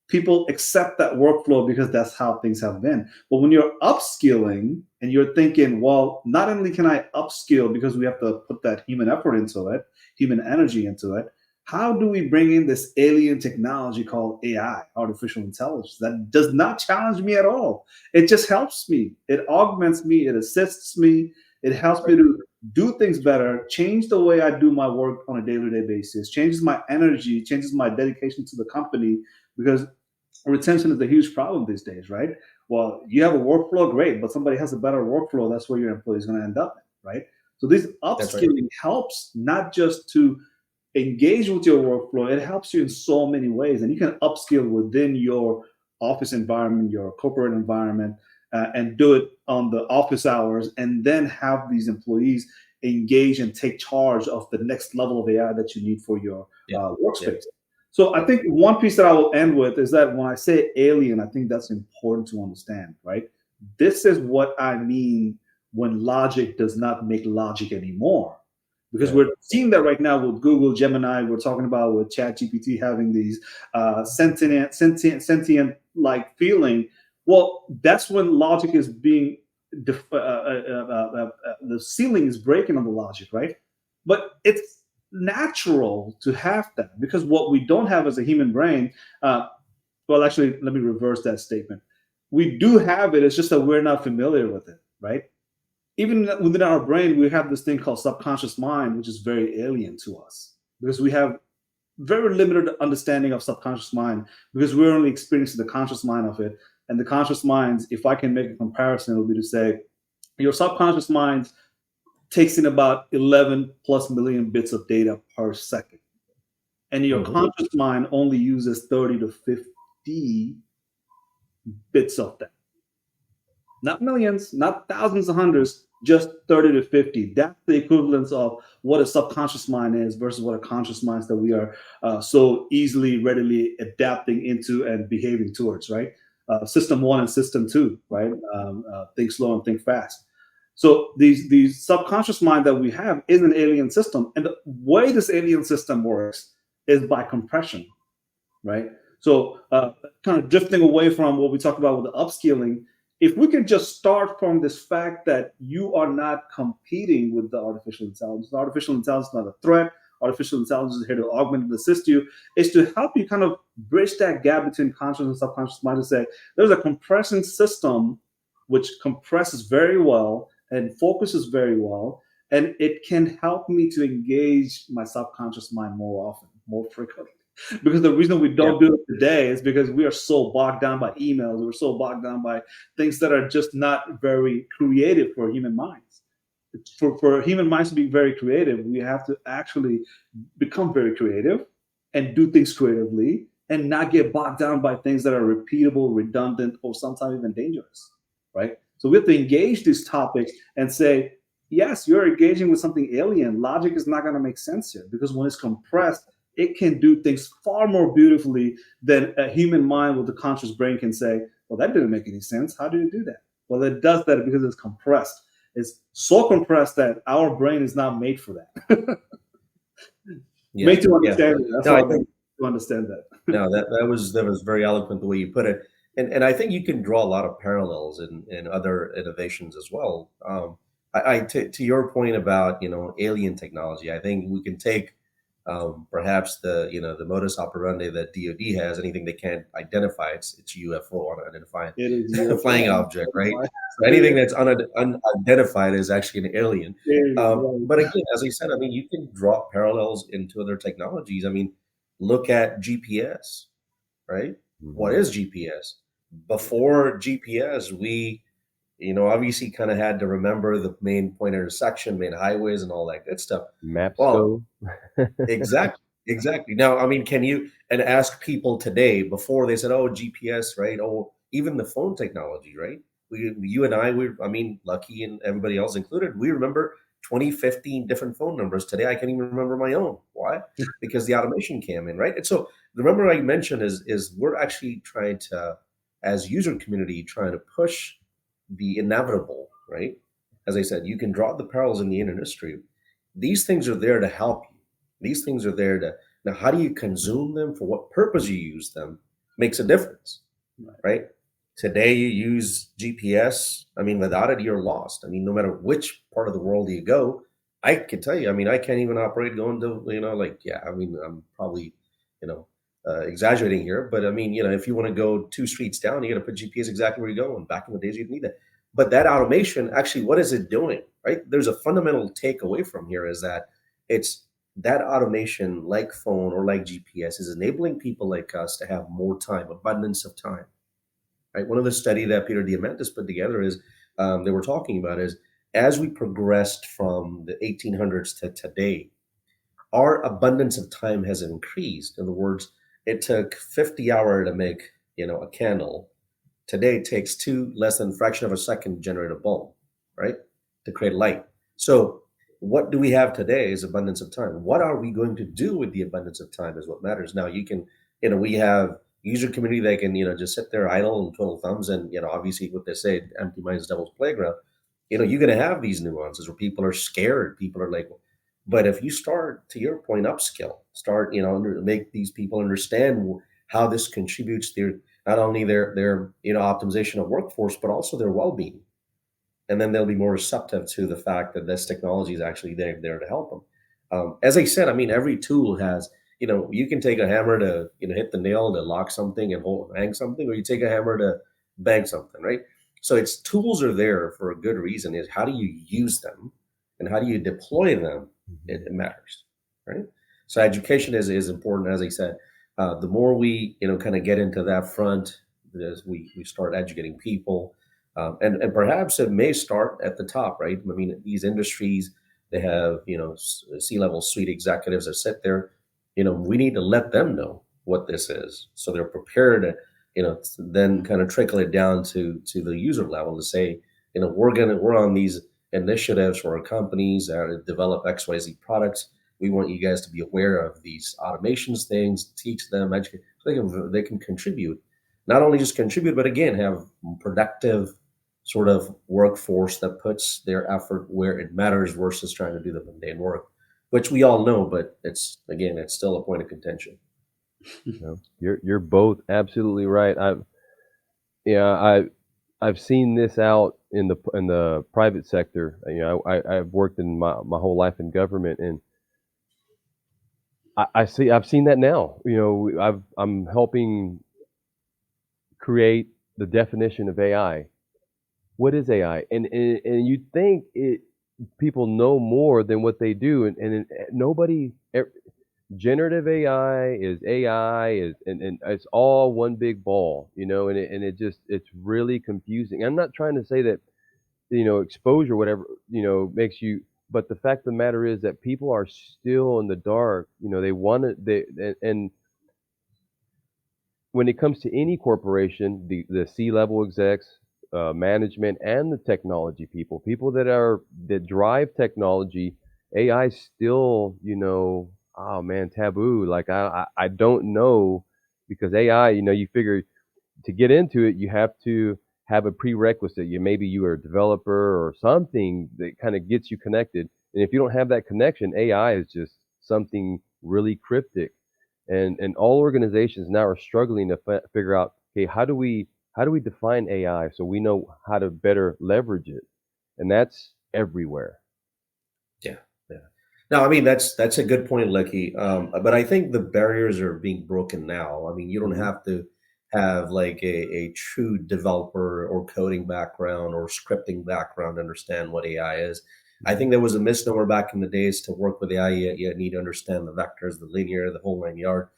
[SPEAKER 1] people accept that workflow because that's how things have been. But when you're upskilling and you're thinking, well, not only can I upskill because we have to put that human effort into it, human energy into it, how do we bring in this alien technology called AI, artificial intelligence, that does not challenge me at all? It just helps me. It augments me. It assists me. It helps me to do things better, change the way I do my work on a day-to-day basis, changes my energy, changes my dedication to the company, because retention is a huge problem these days, right? Well, you have a workflow, great, but somebody has a better workflow, that's where your employee is going to end up, right? So this
[SPEAKER 3] That's right.
[SPEAKER 1] upskilling helps not just to engage with your workflow, it helps you in so many ways. And you can upskill within your office environment, your corporate environment, and do it on the office hours, and then have these employees engage and take charge of the next level of AI that you need for your
[SPEAKER 3] Yeah. Yeah.
[SPEAKER 1] workspace. So I
[SPEAKER 3] Yeah.
[SPEAKER 1] think one piece that I will end with is that when I say alien, I think that's important to understand, right? This is what I mean when logic does not make logic anymore, because
[SPEAKER 3] Yeah.
[SPEAKER 1] we're seeing that right now with Google Gemini. We're talking about with ChatGPT having these sentient like feeling. Well, that's when logic is being the ceiling is breaking on the logic, right? But it's natural to have that because what we don't have as a human brain. Well, actually, let me reverse that statement. We do have it. It's just that we're not familiar with it, right? even within our brain, we have this thing called subconscious mind, which is very alien to us because we have very limited understanding of subconscious mind because we're only experiencing the conscious mind of it. And the conscious minds, if I can make a comparison, it would be to say your subconscious mind takes in about 11 plus million bits of data per second. And your
[SPEAKER 2] Hmm.
[SPEAKER 1] conscious mind only uses 30 to 50 bits of that. Not millions, not thousands of hundreds, just 30 to 50. That's the equivalence of what a subconscious mind is versus what a conscious mind is that we are so easily, readily adapting into and behaving towards, right? System one and system two, right? Think slow and think fast. So these subconscious mind that we have is an alien system. And the way this alien system works is by compression, right? So, kind of drifting away from what we talked about with the upskilling, if we can just start from this fact that you are not competing with the artificial intelligence is not a threat. Artificial intelligence is here to augment and assist you. Is to help you kind of bridge that gap between conscious and subconscious mind to say there's a compression system which compresses very well and focuses very well, and it can help me to engage my subconscious mind more often, more frequently. Because the reason we
[SPEAKER 3] Yeah.
[SPEAKER 1] don't do it today is because we are so bogged down by emails. We're so bogged down by things that are just not very creative for human minds. For human minds to be very creative, we have to actually become very creative and do things creatively and not get bogged down by things that are repeatable, redundant, or sometimes even dangerous, right? So we have to engage these topics and say, yes, you're engaging with something alien. Logic is not going to make sense here because when it's compressed, it can do things far more beautifully than a human mind with a conscious brain can say, well, that didn't make any sense. How did it do that? Well, it does that because it's compressed. It's so compressed that our brain is not made for that.
[SPEAKER 3] Yeah.
[SPEAKER 1] Made to
[SPEAKER 3] Yeah.
[SPEAKER 1] understand it. That's
[SPEAKER 3] No,
[SPEAKER 1] what
[SPEAKER 3] I
[SPEAKER 1] I meant
[SPEAKER 3] think
[SPEAKER 1] to understand that.
[SPEAKER 3] no, that was very eloquent the way you put it, and I think you can draw a lot of parallels in other innovations as well. To your point about alien technology, I think we can take perhaps the modus operandi that DoD has. Anything they can't identify, it's UFO, unidentified
[SPEAKER 1] It is UFO.
[SPEAKER 3] flying object, right? So anything that's unidentified is actually an alien.
[SPEAKER 1] Right.
[SPEAKER 3] But again, as I said, I mean, you can draw parallels into other technologies. I mean, look at GPS, right? What
[SPEAKER 2] Hmm.
[SPEAKER 3] is GPS? Before GPS, we, obviously kind of had to remember the main point intersection, main highways, and all that good stuff.
[SPEAKER 2] Maps
[SPEAKER 3] Well,
[SPEAKER 2] go.
[SPEAKER 3] exactly, exactly. Now, I mean, can you and ask people today before they said, "Oh, GPS," right? Oh, even the phone technology, right? You and I, I mean, Lucky and everybody else included, we remember 2015 different phone numbers. Today, I can't even remember my own. Why? Because the automation came in, right? And so the number I mentioned is we're actually trying to, as user community, trying to push the inevitable, right? As I said, you can draw the parallels in the industry. These things are there to help you. These things are there to now. How do you consume them? For what purpose you use them makes a difference,
[SPEAKER 1] Right.
[SPEAKER 3] right? Today you use GPS. I mean, without it, you're lost. I mean, no matter which part of the world you go, I can tell you. I mean, I can't even operate going to like yeah. I mean, I'm probably you know exaggerating here, but I mean, if you want to go 2 streets down, you got to put GPS exactly where you're going. Back in the days, you'd need that. But that automation, actually, what is it doing? Right? There's a fundamental takeaway from here is that it's that automation, like phone or like GPS, is enabling people like us to have more time, abundance of time. Right? One of the study that Peter Diamandis put together is they were talking about is as we progressed from the 1800s to today, our abundance of time has increased. In other words, it took 50 hours to make a candle. Today it takes two less than a fraction of a second to generate a bulb, right? To create light. So what do we have today is abundance of time. What are we going to do with the abundance of time is what matters. Now you can, we have user community that can, just sit there idle and twiddle thumbs and, obviously what they say, empty minds devil's playground. You're going to have these nuances where people are scared. People are like, but if you start, to your point, upskill, start, make these people understand how this contributes to not only their optimization of workforce, but also their well-being, and then they'll be more receptive to the fact that this technology is actually there to help them. As I said, I mean, every tool has, you can take a hammer to hit the nail to lock something and hang something, or you take a hammer to bang something, right? So its tools are there for a good reason. Is how do you use them and how do you deploy them?
[SPEAKER 2] Mhm.
[SPEAKER 3] It matters, right? So education is important, as I said. The more we kind of get into that front, as we start educating people, and perhaps it may start at the top, right? I mean, these industries, they have C-level suite executives that sit there. We need to let them know what this is, so they're prepared to then kind of trickle it down to the user level to say, we're on these initiatives for our companies that are to develop XYZ products. We want you guys to be aware of these automations things, teach them, educate, so they can contribute. Not only just contribute, but again, have productive sort of workforce that puts their effort where it matters versus trying to do the mundane work, which we all know, but it's still a point of contention.
[SPEAKER 2] No, you're both absolutely right. Yeah, I've seen this out in the private sector. I've worked in my whole life in government, and I've seen that now. I'm helping create the definition of AI. What is AI? And you think people know more than what they do, nobody. Generative AI and it's all one big ball, and it's really confusing. I'm not trying to say that exposure, whatever, makes you, but the fact of the matter is that people are still in the dark. They want to, and when it comes to any corporation, the C-level execs, management, and the technology people that drive technology, AI is still, oh man, taboo. Like I don't know, because AI, you figure to get into it, you have to have a prerequisite. Maybe you are a developer or something that kind of gets you connected. And if you don't have that connection, AI is just something really cryptic. And all organizations now are struggling to figure out, okay, how do we define AI so we know how to better leverage it? And that's everywhere.
[SPEAKER 3] Yeah, yeah. No, I mean that's a good point, Lucky. But I think the barriers are being broken now. I mean, you don't
[SPEAKER 2] Hmm.
[SPEAKER 3] have to have like a true developer or coding background or scripting background to understand what AI is. I
[SPEAKER 2] Hmm.
[SPEAKER 3] think there was a misnomer back in the days to work with AI. You need to understand the vectors, the linear, the whole 9 yard.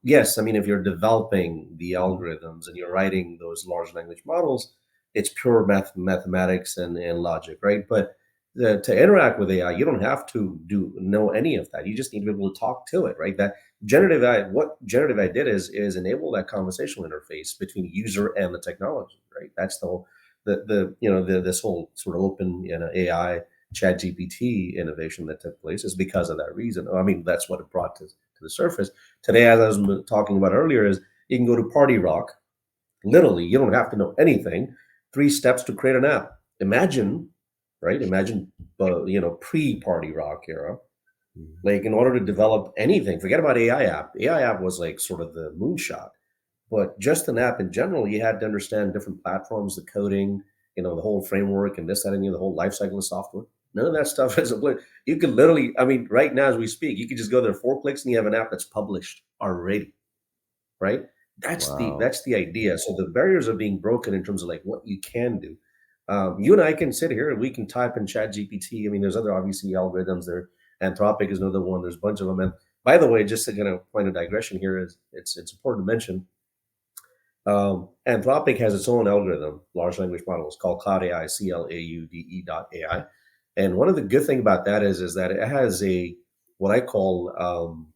[SPEAKER 3] Yes, I mean, if you're developing the
[SPEAKER 2] Hmm.
[SPEAKER 3] algorithms and you're writing those large language models, it's pure mathematics and logic, right? But to interact with AI, you don't have to know any of that. You just need to be able to talk to it, right? That generative AI, what generative AI did is enable that conversational interface between user and the technology, right? That's the whole this whole sort of open AI chat GPT innovation that took place is because of that reason. I mean, that's what it brought to the surface. Today, as I was talking about earlier, is you can go to Party Rock. Literally, you don't have to know anything. 3 steps to create an app. Imagine, right? Imagine, pre-Party Rock era. Like in order to develop anything, forget about AI app. AI app was like sort of the moonshot. But just an app in general, you had to understand different platforms, the coding, the whole framework, and this, that, and the whole life cycle of software. None of that stuff is applicable. You could literally, I mean, right now as we speak, you could just go there 4 clicks and you have an app that's published already, right?
[SPEAKER 2] Wow.
[SPEAKER 3] That's the idea. So the barriers are being broken in terms of like what you can do. You and I can sit here and we can type in Chat GPT. I mean, there's other obviously algorithms there. Anthropic is another one. There's a bunch of them. And by the way, just to kind of point of digression here is it's important to mention. Anthropic has its own algorithm, large language model. It's called Cloud AI, CLAUDE.ai. And one of the good thing about that is that it has what I call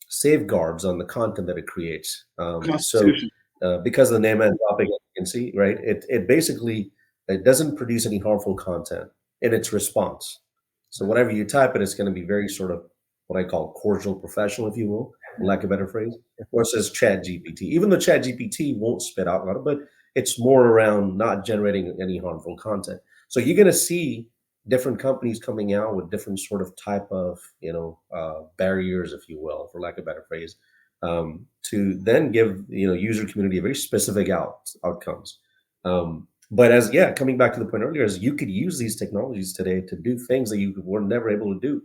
[SPEAKER 3] safeguards on the content that it creates.
[SPEAKER 1] Constitution.
[SPEAKER 3] Because of the name Anthropic, as you can see, right? It basically it doesn't produce any harmful content in its response. So whatever you type it's going to be very sort of what I call cordial, professional, if you will, for lack of a better phrase. Versus Chat GPT. Even though Chat GPT won't spit out a lot, but it's more around not generating any harmful content. So you're going to see different companies coming out with different sort of type of barriers, if you will, for lack of a better phrase, to then give user community a very specific outcomes. But as coming back to the point earlier, is you could use these technologies today to do things that you were never able to do,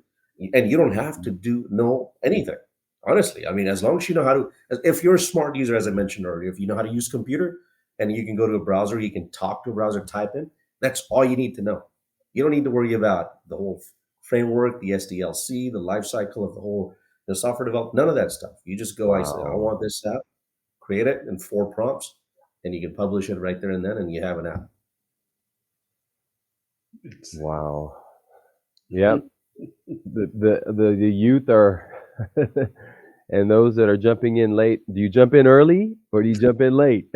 [SPEAKER 3] and you don't have to know anything. Honestly, I mean, as long as you know how to, if you're a smart user, as I mentioned earlier, if you know how to use computer, and you can go to a browser, you can talk to a browser, type in. That's all you need to know. You don't need to worry about the whole framework, the SDLC, the life cycle of the software development, none of that stuff. You just go, I say, I
[SPEAKER 2] Wow.
[SPEAKER 3] want this app, create it in 4 prompts, and you can publish it right there and then, and you have an app.
[SPEAKER 1] It's,
[SPEAKER 2] Wow. Yep. The youth are and those that are jumping in late. Do you jump in early or do you jump in late?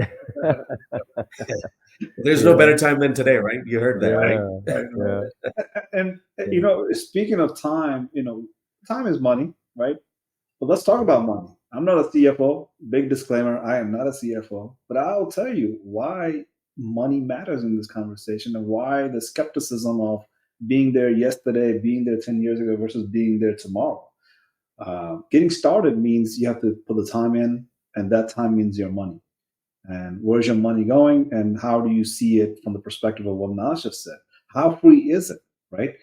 [SPEAKER 3] There's no
[SPEAKER 2] Yeah.
[SPEAKER 3] better time than today, right? You heard that,
[SPEAKER 1] right,
[SPEAKER 3] right?
[SPEAKER 2] Yeah.
[SPEAKER 1] right,
[SPEAKER 2] Yeah.
[SPEAKER 1] and
[SPEAKER 2] Yeah.
[SPEAKER 1] speaking of time, time is money, right? But let's talk about money. I'm not a CFO. Big disclaimer: I am not a CFO, but I'll tell you why money matters in this conversation and why the skepticism of being there yesterday, being there 10 years ago versus being there tomorrow. Getting started means you have to put the time in, and that time means your money. And where's your money going? And how do you see it from the perspective of what Nas just said? How free is it, right?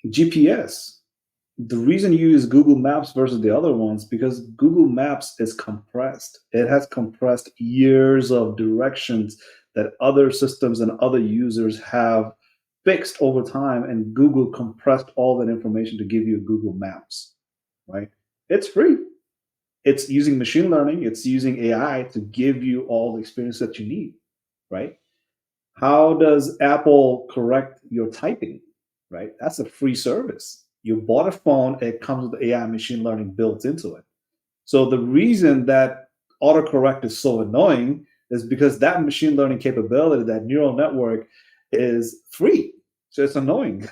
[SPEAKER 1] GPS. The reason you use Google Maps versus the other ones because Google Maps is compressed. It has compressed years of directions that other systems and other users have fixed over time, and Google compressed all that information to give you Google Maps, right? It's free. It's using machine learning, it's using AI to give you all the experience that you need, right? How does Apple correct your typing, right? That's a free service. You bought a phone, it comes with AI machine learning built into it. So the reason that autocorrect is so annoying is because that machine learning capability, that neural network, is free. So it's annoying.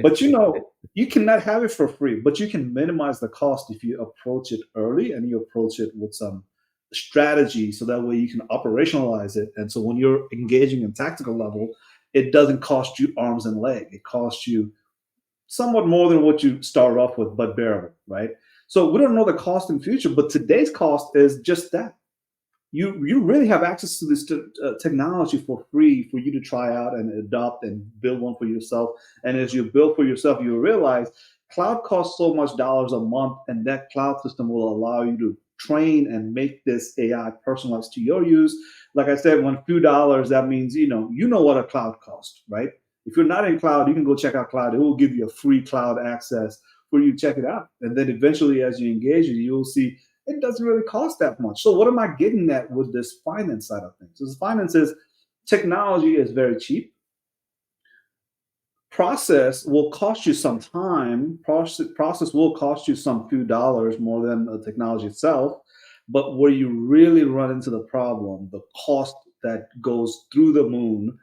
[SPEAKER 1] But you cannot have it for free, but you can minimize the cost if you approach it early and you approach it with some strategy so that way you can operationalize it. And so when you're engaging in tactical level, it doesn't cost you arms and leg. It costs you somewhat more than what you started off with, but bearable, right? So we don't know the cost in future, but today's cost is just that. You really have access to this technology for free for you to try out and adopt and build one for yourself. And as you build for yourself, you realize cloud costs so much dollars a month, and that cloud system will allow you to train and make this AI personalized to your use. Like I said, when few dollars, that means you know what a cloud costs, right? If you're not in cloud, you can go check out cloud. It will give you a free cloud access for you to check it out. And then eventually, as you engage it, you'll see it doesn't really cost that much. So what am I getting at with this finance side of things? This finance is technology is very cheap. Process will cost you some time. Process will cost you some few dollars more than the technology itself. But where you really run into the problem, the cost that goes through the moon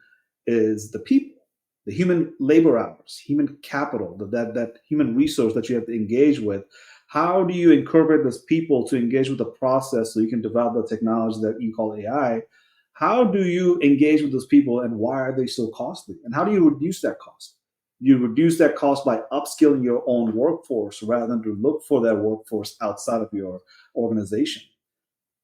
[SPEAKER 1] is the people, the human labor hours, human capital, that human resource that you have to engage with. How do you incorporate those people to engage with the process so you can develop the technology that you call AI? How do you engage with those people and why are they so costly? And how do you reduce that cost? You reduce that cost by upskilling your own workforce rather than to look for that workforce outside of your organization.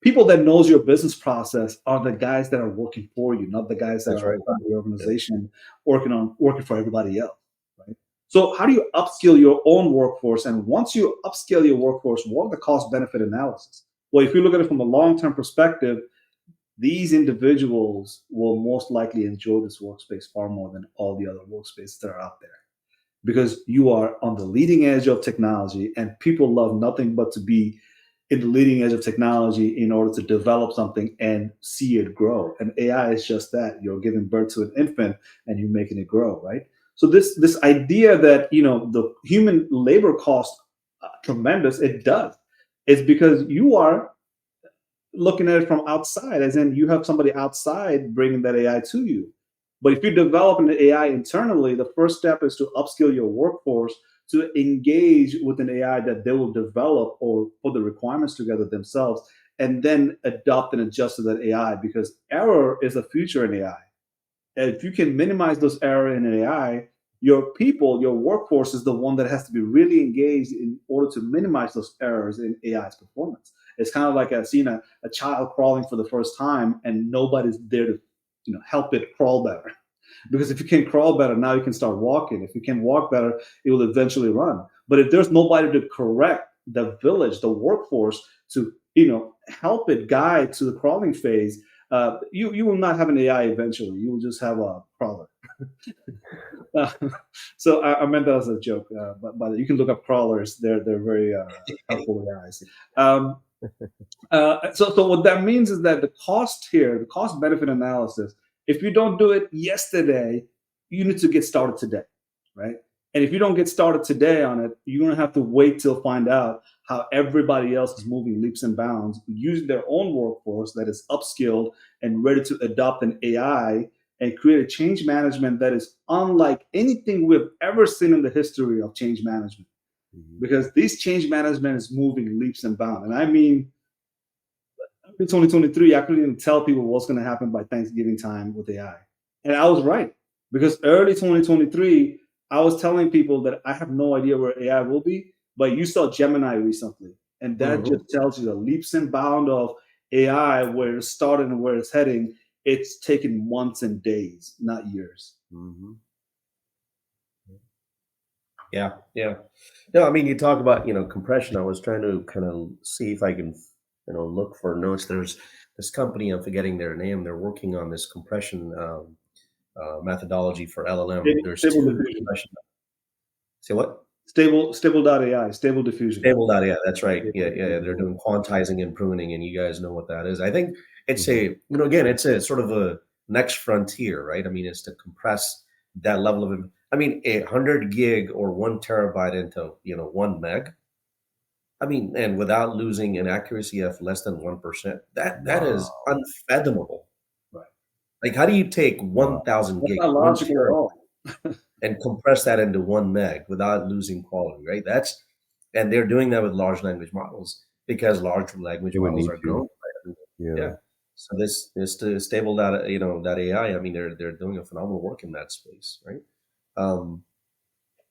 [SPEAKER 1] People that knows your business process are the guys that are working for you, not the guys that
[SPEAKER 3] That's
[SPEAKER 1] are
[SPEAKER 3] right.
[SPEAKER 1] outside the
[SPEAKER 3] Yeah,
[SPEAKER 1] organization working for everybody else, right? So how do you upskill your own workforce? And once you upskill your workforce, what are the cost benefit analysis? Well, if you look at it from a long term perspective, these individuals will most likely enjoy this workspace far more than all the other workspaces that are out there because you are on the leading edge of technology and people love nothing but to be in the leading edge of technology in order to develop something and see it grow. And AI is just that. You're giving birth to an infant and you're making it grow, right? So this idea that the human labor cost tremendous, it does. It's because you are looking at it from outside, as in you have somebody outside bringing that AI to you. But if you're developing the AI internally, the first step is to upskill your workforce to engage with an AI that they will develop or put the requirements together themselves and then adopt and adjust to that AI because error is a feature in AI. And if you can minimize those errors in AI, your people, your workforce is the one that has to be really engaged in order to minimize those errors in AI's performance. It's kind of like seeing a child crawling for the first time and nobody's there to help it crawl better. Because if you can crawl better, now you can start walking. If you can walk better, it will eventually run. But if there's nobody to correct the village, the workforce, to help it guide to the crawling phase, you will not have an AI eventually. You will just have a crawler. Uh, so I meant that as a joke, but you can look up crawlers. They're very helpful AIs. Um, so what that means is that the cost here, the cost benefit analysis, if you don't do it yesterday, you need to get started today, right? And if you don't get started today on it, you're going to have to wait till find out how everybody else is moving leaps and bounds, using their own workforce that is upskilled and ready to adopt an AI and create a change management that is unlike anything we've ever seen in the history of change management.
[SPEAKER 2] Mhm.
[SPEAKER 1] Because this change management is moving leaps and bounds. And I mean, in 2023, I couldn't even tell people what's going to happen by Thanksgiving time with AI. And I was right, because early 2023, I was telling people that I have no idea where AI will be, but you saw Gemini recently. And that
[SPEAKER 3] Hmm.
[SPEAKER 1] just tells you the leaps and bounds of AI, where it started and where it's heading. It's taken months and days, not years.
[SPEAKER 2] Mhm.
[SPEAKER 3] Yeah, yeah. No, I mean, you talk about compression. I was trying to kind of see if I can look for notes. There's this company, I'm forgetting their name. They're working on this compression methodology for LLM. There's
[SPEAKER 1] Stable
[SPEAKER 3] two
[SPEAKER 1] diffusion.
[SPEAKER 3] compression. Say what?
[SPEAKER 1] Stable.ai, stable diffusion.
[SPEAKER 3] Stable data. Yeah, that's right.
[SPEAKER 2] Yeah,
[SPEAKER 3] Yeah, yeah, yeah. They're
[SPEAKER 2] mhm.
[SPEAKER 3] doing quantizing and pruning, and you guys know what that is. I think it's
[SPEAKER 2] Mhm.
[SPEAKER 3] a again, it's a sort of a next frontier, right? I mean, it's to compress that level of. I mean, 100 gig or 1 terabyte into 1 meg. I mean, and without losing an accuracy of less than 1%, that is
[SPEAKER 2] Wow.
[SPEAKER 3] unfathomable.
[SPEAKER 1] Right.
[SPEAKER 3] Like, how do you take
[SPEAKER 2] Wow.
[SPEAKER 3] 1,000
[SPEAKER 1] That's
[SPEAKER 3] gig,
[SPEAKER 1] not
[SPEAKER 3] one
[SPEAKER 1] logical at
[SPEAKER 3] terabyte,
[SPEAKER 1] all.
[SPEAKER 3] and compress that into 1 meg without losing quality, right? And they're doing that with large language models because large language
[SPEAKER 2] It would
[SPEAKER 3] models
[SPEAKER 2] need
[SPEAKER 3] are
[SPEAKER 2] to.
[SPEAKER 3] grown.
[SPEAKER 2] Yeah.
[SPEAKER 3] Yeah. So this stable data, that AI. I mean, they're doing a phenomenal work in that space, right? Um,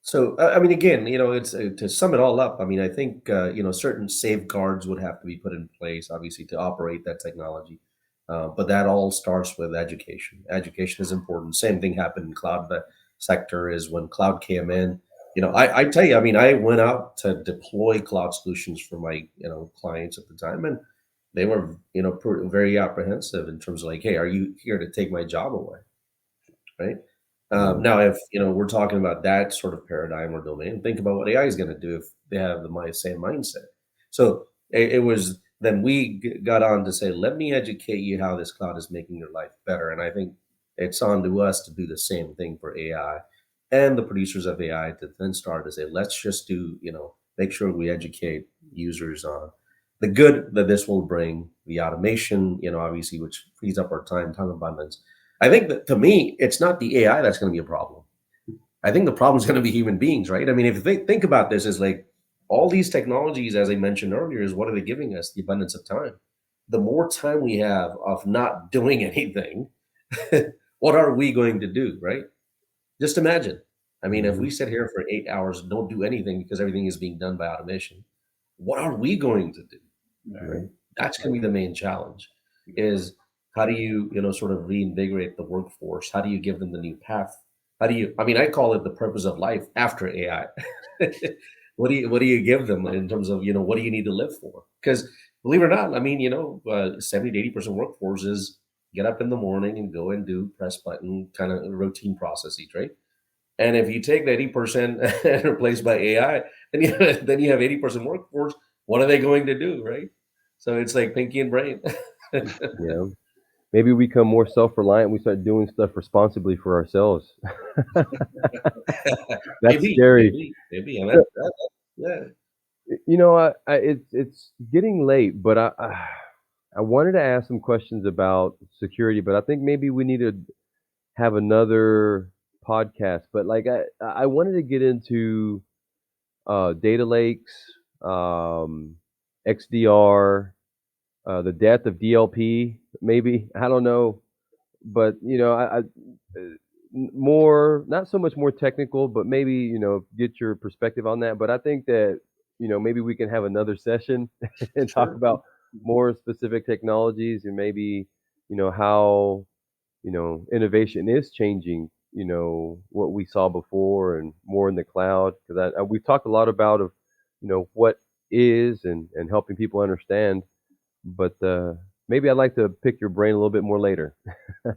[SPEAKER 3] so, I mean, again, it's to sum it all up. I mean, I think certain safeguards would have to be put in place, obviously, to operate that technology. But that all starts with education. Education is important. Same thing happened in cloud sector is when cloud came in. I tell you, I mean, I went out to deploy cloud solutions for my clients at the time, and they were very apprehensive in terms of like, hey, are you here to take my job away? Right?
[SPEAKER 2] Yeah.
[SPEAKER 3] Now, if we're talking about that sort of paradigm or domain, think about what AI is going to do if they have the same mindset. So it was then we got on to say, let me educate you how this cloud is making your life better, and I think it's on to us to do the same thing for AI and the producers of AI to then start to say, let's just do make sure we educate users on the good that this will bring, the automation, obviously, which frees up our time abundance. I think that to me, it's not the AI that's going to be a problem. I think the problem is going to be human beings, right? I mean, if you think about this, is like all these technologies, as I mentioned earlier, is what are they giving us? The abundance of time. The more time we have of not doing anything, what are we going to do, right? Just imagine. I mean, if
[SPEAKER 2] Mhm.
[SPEAKER 3] we sit here for 8 hours and don't do anything because everything is being done by automation, what are we going to do?
[SPEAKER 1] Right.
[SPEAKER 3] Right? That's going to be the main challenge. Is how do you sort of reinvigorate the workforce? How do you give them the new path? How do you? I mean, I call it the purpose of life after AI. What do you give them in terms of what do you need to live for? Because believe it or not, I mean 70 to 80% workforce is get up in the morning and go and do press button kind of routine processes, right? And if you take the 80% and replace by AI, then you have 80% workforce. What are they going to do, right? So it's like pinky and brain.
[SPEAKER 2] Yeah. Maybe we become more self-reliant. We start doing stuff responsibly for ourselves. That's
[SPEAKER 3] Maybe,
[SPEAKER 2] scary.
[SPEAKER 3] maybe. And
[SPEAKER 2] So,
[SPEAKER 3] yeah.
[SPEAKER 2] it's getting late, but I wanted to ask some questions about security, but I think maybe we need to have another podcast. But like I wanted to get into data lakes, um, XDR, the death of DLP. Maybe I don't know, but more not so much more technical, but maybe get your perspective on that. But I think that maybe we can have another session and talk
[SPEAKER 3] Sure.
[SPEAKER 2] about more specific technologies and maybe how innovation is changing what we saw before and more in the cloud because we've talked a lot about of what is and helping people understand. but maybe I'd like to pick your brain a little bit more later.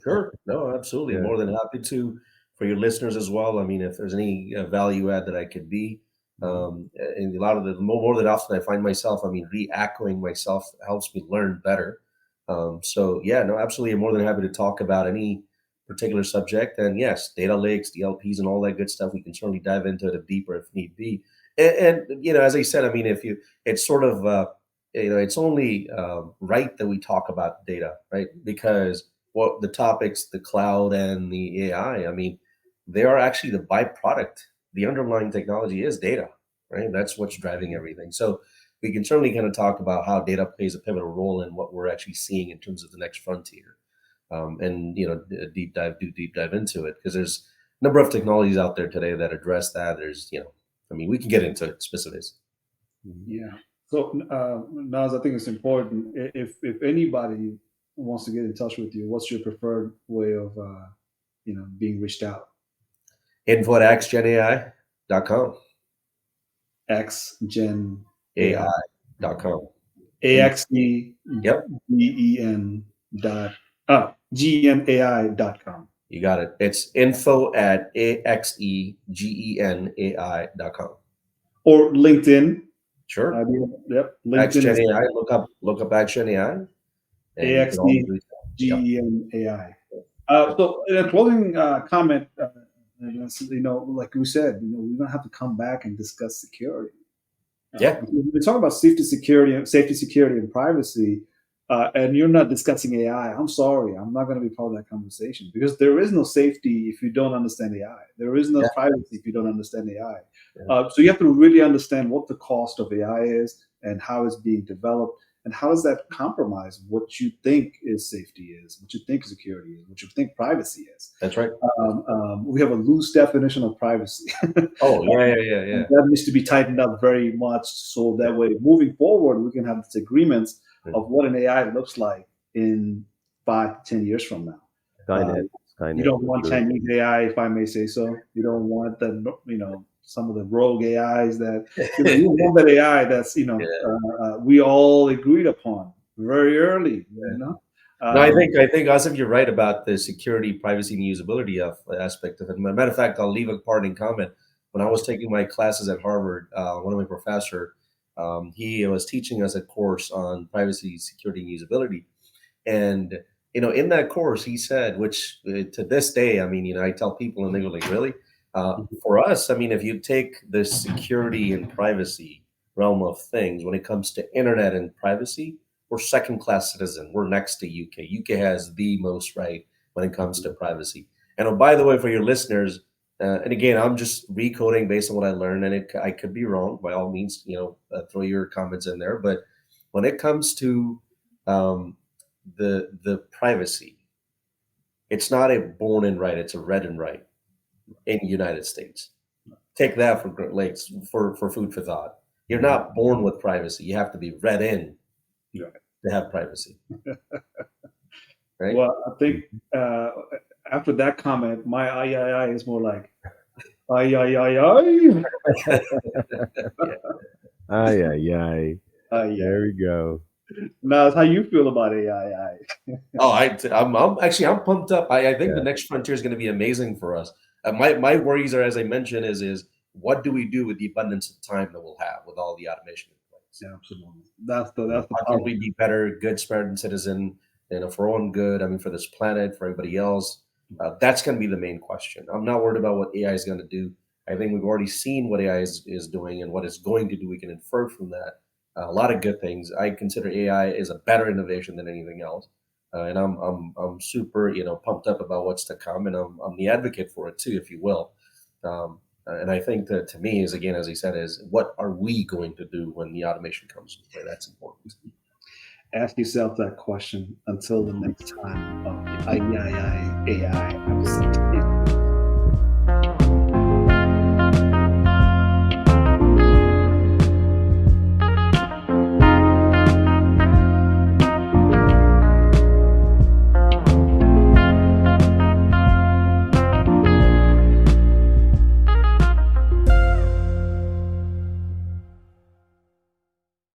[SPEAKER 3] Sure. No, absolutely. I'm
[SPEAKER 2] Yeah.
[SPEAKER 3] more than happy to for your listeners as well. I mean, if there's any value add that I could be,
[SPEAKER 2] Mhm.
[SPEAKER 3] and a lot of the more than often I find myself, I mean, re-echoing myself helps me learn better. So yeah, no, absolutely. I'm more than happy to talk about any particular subject. And yes, data lakes, DLPs, and all that good stuff. We can certainly dive into it deeper if need be. And you know, as I said, I mean, if you, it's sort of, you know, it's only right that we talk about data, right? Because what the topics, the cloud and the AI, I mean, they are actually the byproduct. The underlying technology is data, right? That's what's driving everything. So we can certainly kind of talk about how data plays a pivotal role in what we're actually seeing in terms of the next frontier. And you know, deep dive into it because there's a number of technologies out there today that address that. There's, you know, I mean, we can get into specifics.
[SPEAKER 2] Mhm.
[SPEAKER 1] Yeah. So, Naz, I think it's important. If anybody wants to get in touch with you, what's your preferred way of, being reached out?
[SPEAKER 3] Info at axgenai.com,
[SPEAKER 1] Xgen AI,
[SPEAKER 3] AI.com. And yep,
[SPEAKER 1] AXEGEN dot GENAI.com,
[SPEAKER 3] you got it. It's info at AXEGENAI.com.
[SPEAKER 1] or LinkedIn.
[SPEAKER 3] Sure.
[SPEAKER 1] Yep,
[SPEAKER 3] X
[SPEAKER 1] LinkedIn
[SPEAKER 3] Gen
[SPEAKER 1] is
[SPEAKER 3] AI, look up X Gen AI, and you can always reach out. Yep.
[SPEAKER 1] AXEGENAI.
[SPEAKER 3] Yep.
[SPEAKER 1] So, in a closing comment, like we said, we're gonna have to come back and discuss security.
[SPEAKER 3] Yeah.
[SPEAKER 1] We talk about safety, security, and privacy, and you're not discussing AI. I'm sorry, I'm not going to be part of that conversation because there is no safety if you don't understand AI. There is no
[SPEAKER 3] Yeah.
[SPEAKER 1] privacy if you don't understand AI.
[SPEAKER 3] Yeah.
[SPEAKER 1] So you have to really understand what the cost of AI is and how it's being developed, and how does that compromise what you think is safety is, what you think security is, what you think privacy is.
[SPEAKER 3] That's right.
[SPEAKER 1] We have a loose definition of privacy.
[SPEAKER 3] Oh, yeah, yeah, yeah, yeah.
[SPEAKER 1] And that needs to be tightened up very much so that way moving forward we can have disagreements
[SPEAKER 3] Yeah.
[SPEAKER 1] of what an AI looks like in 5 to 10 years from now.
[SPEAKER 2] Skynet,
[SPEAKER 1] Um, you
[SPEAKER 2] Skynet
[SPEAKER 1] don't
[SPEAKER 2] for
[SPEAKER 1] want
[SPEAKER 2] sure.
[SPEAKER 1] Chinese AI, if I may say so. You don't want some of the rogue AIs that you want that AI that's
[SPEAKER 3] Yeah.
[SPEAKER 1] we all agreed upon very early.
[SPEAKER 3] No,
[SPEAKER 1] Um,
[SPEAKER 3] I think Asif, you're right about the security, privacy, and usability of aspect of it. Matter of fact, I'll leave a parting comment. When I was taking my classes at Harvard, one of my professor, he was teaching us a course on privacy, security, and usability. And you know, in that course, he said, which to this day, I mean, you know, I tell people, and they go like, "Really?" For us, I mean, if you take the security and privacy realm of things, when it comes to internet and privacy, we're second class citizen. We're next to UK. UK has the most right when it comes to privacy. And oh, by the way, for your listeners, and again, I'm just recoding based on what I learned, and I could be wrong. By all means, you know, throw your comments in there. But when it comes to um, the privacy, it's not a born in right; it's a read in right in the United States. Take that for like for food for thought. You're not born with privacy; you have to be read in
[SPEAKER 1] yeah.
[SPEAKER 3] to have privacy, right?
[SPEAKER 1] Well, I think uh, after that comment, my I is more like I.
[SPEAKER 3] Yeah.
[SPEAKER 2] AyAyAi.
[SPEAKER 1] Yeah.
[SPEAKER 2] There we go.
[SPEAKER 1] Now, how you feel about AI?
[SPEAKER 3] Oh, I'm actually I'm pumped up. I think the
[SPEAKER 2] Yeah.
[SPEAKER 3] next frontier is going to be amazing for us. My worries are, as I mentioned, is what do we do with the abundance of time that we'll have with all the automation in place?
[SPEAKER 1] Yeah, absolutely. That's the
[SPEAKER 3] You know,
[SPEAKER 1] that's the
[SPEAKER 3] how can
[SPEAKER 1] problem.
[SPEAKER 3] we be better, good Samaritan citizen, you know, for our own good? I mean, for this planet, for everybody else. That's going to be the main question. I'm not worried about what AI is going to do. I think we've already seen what AI is doing and what it's going to do. We can infer from that a lot of good things. I consider AI is a better innovation than anything else, and I'm super, you know, pumped up about what's to come, and I'm the advocate for it too, if you will. Um, and I think that to me is again, as he said, is what are we going to do when the automation comes into play? That's important.
[SPEAKER 1] Ask yourself that question until the next time of the AI episode.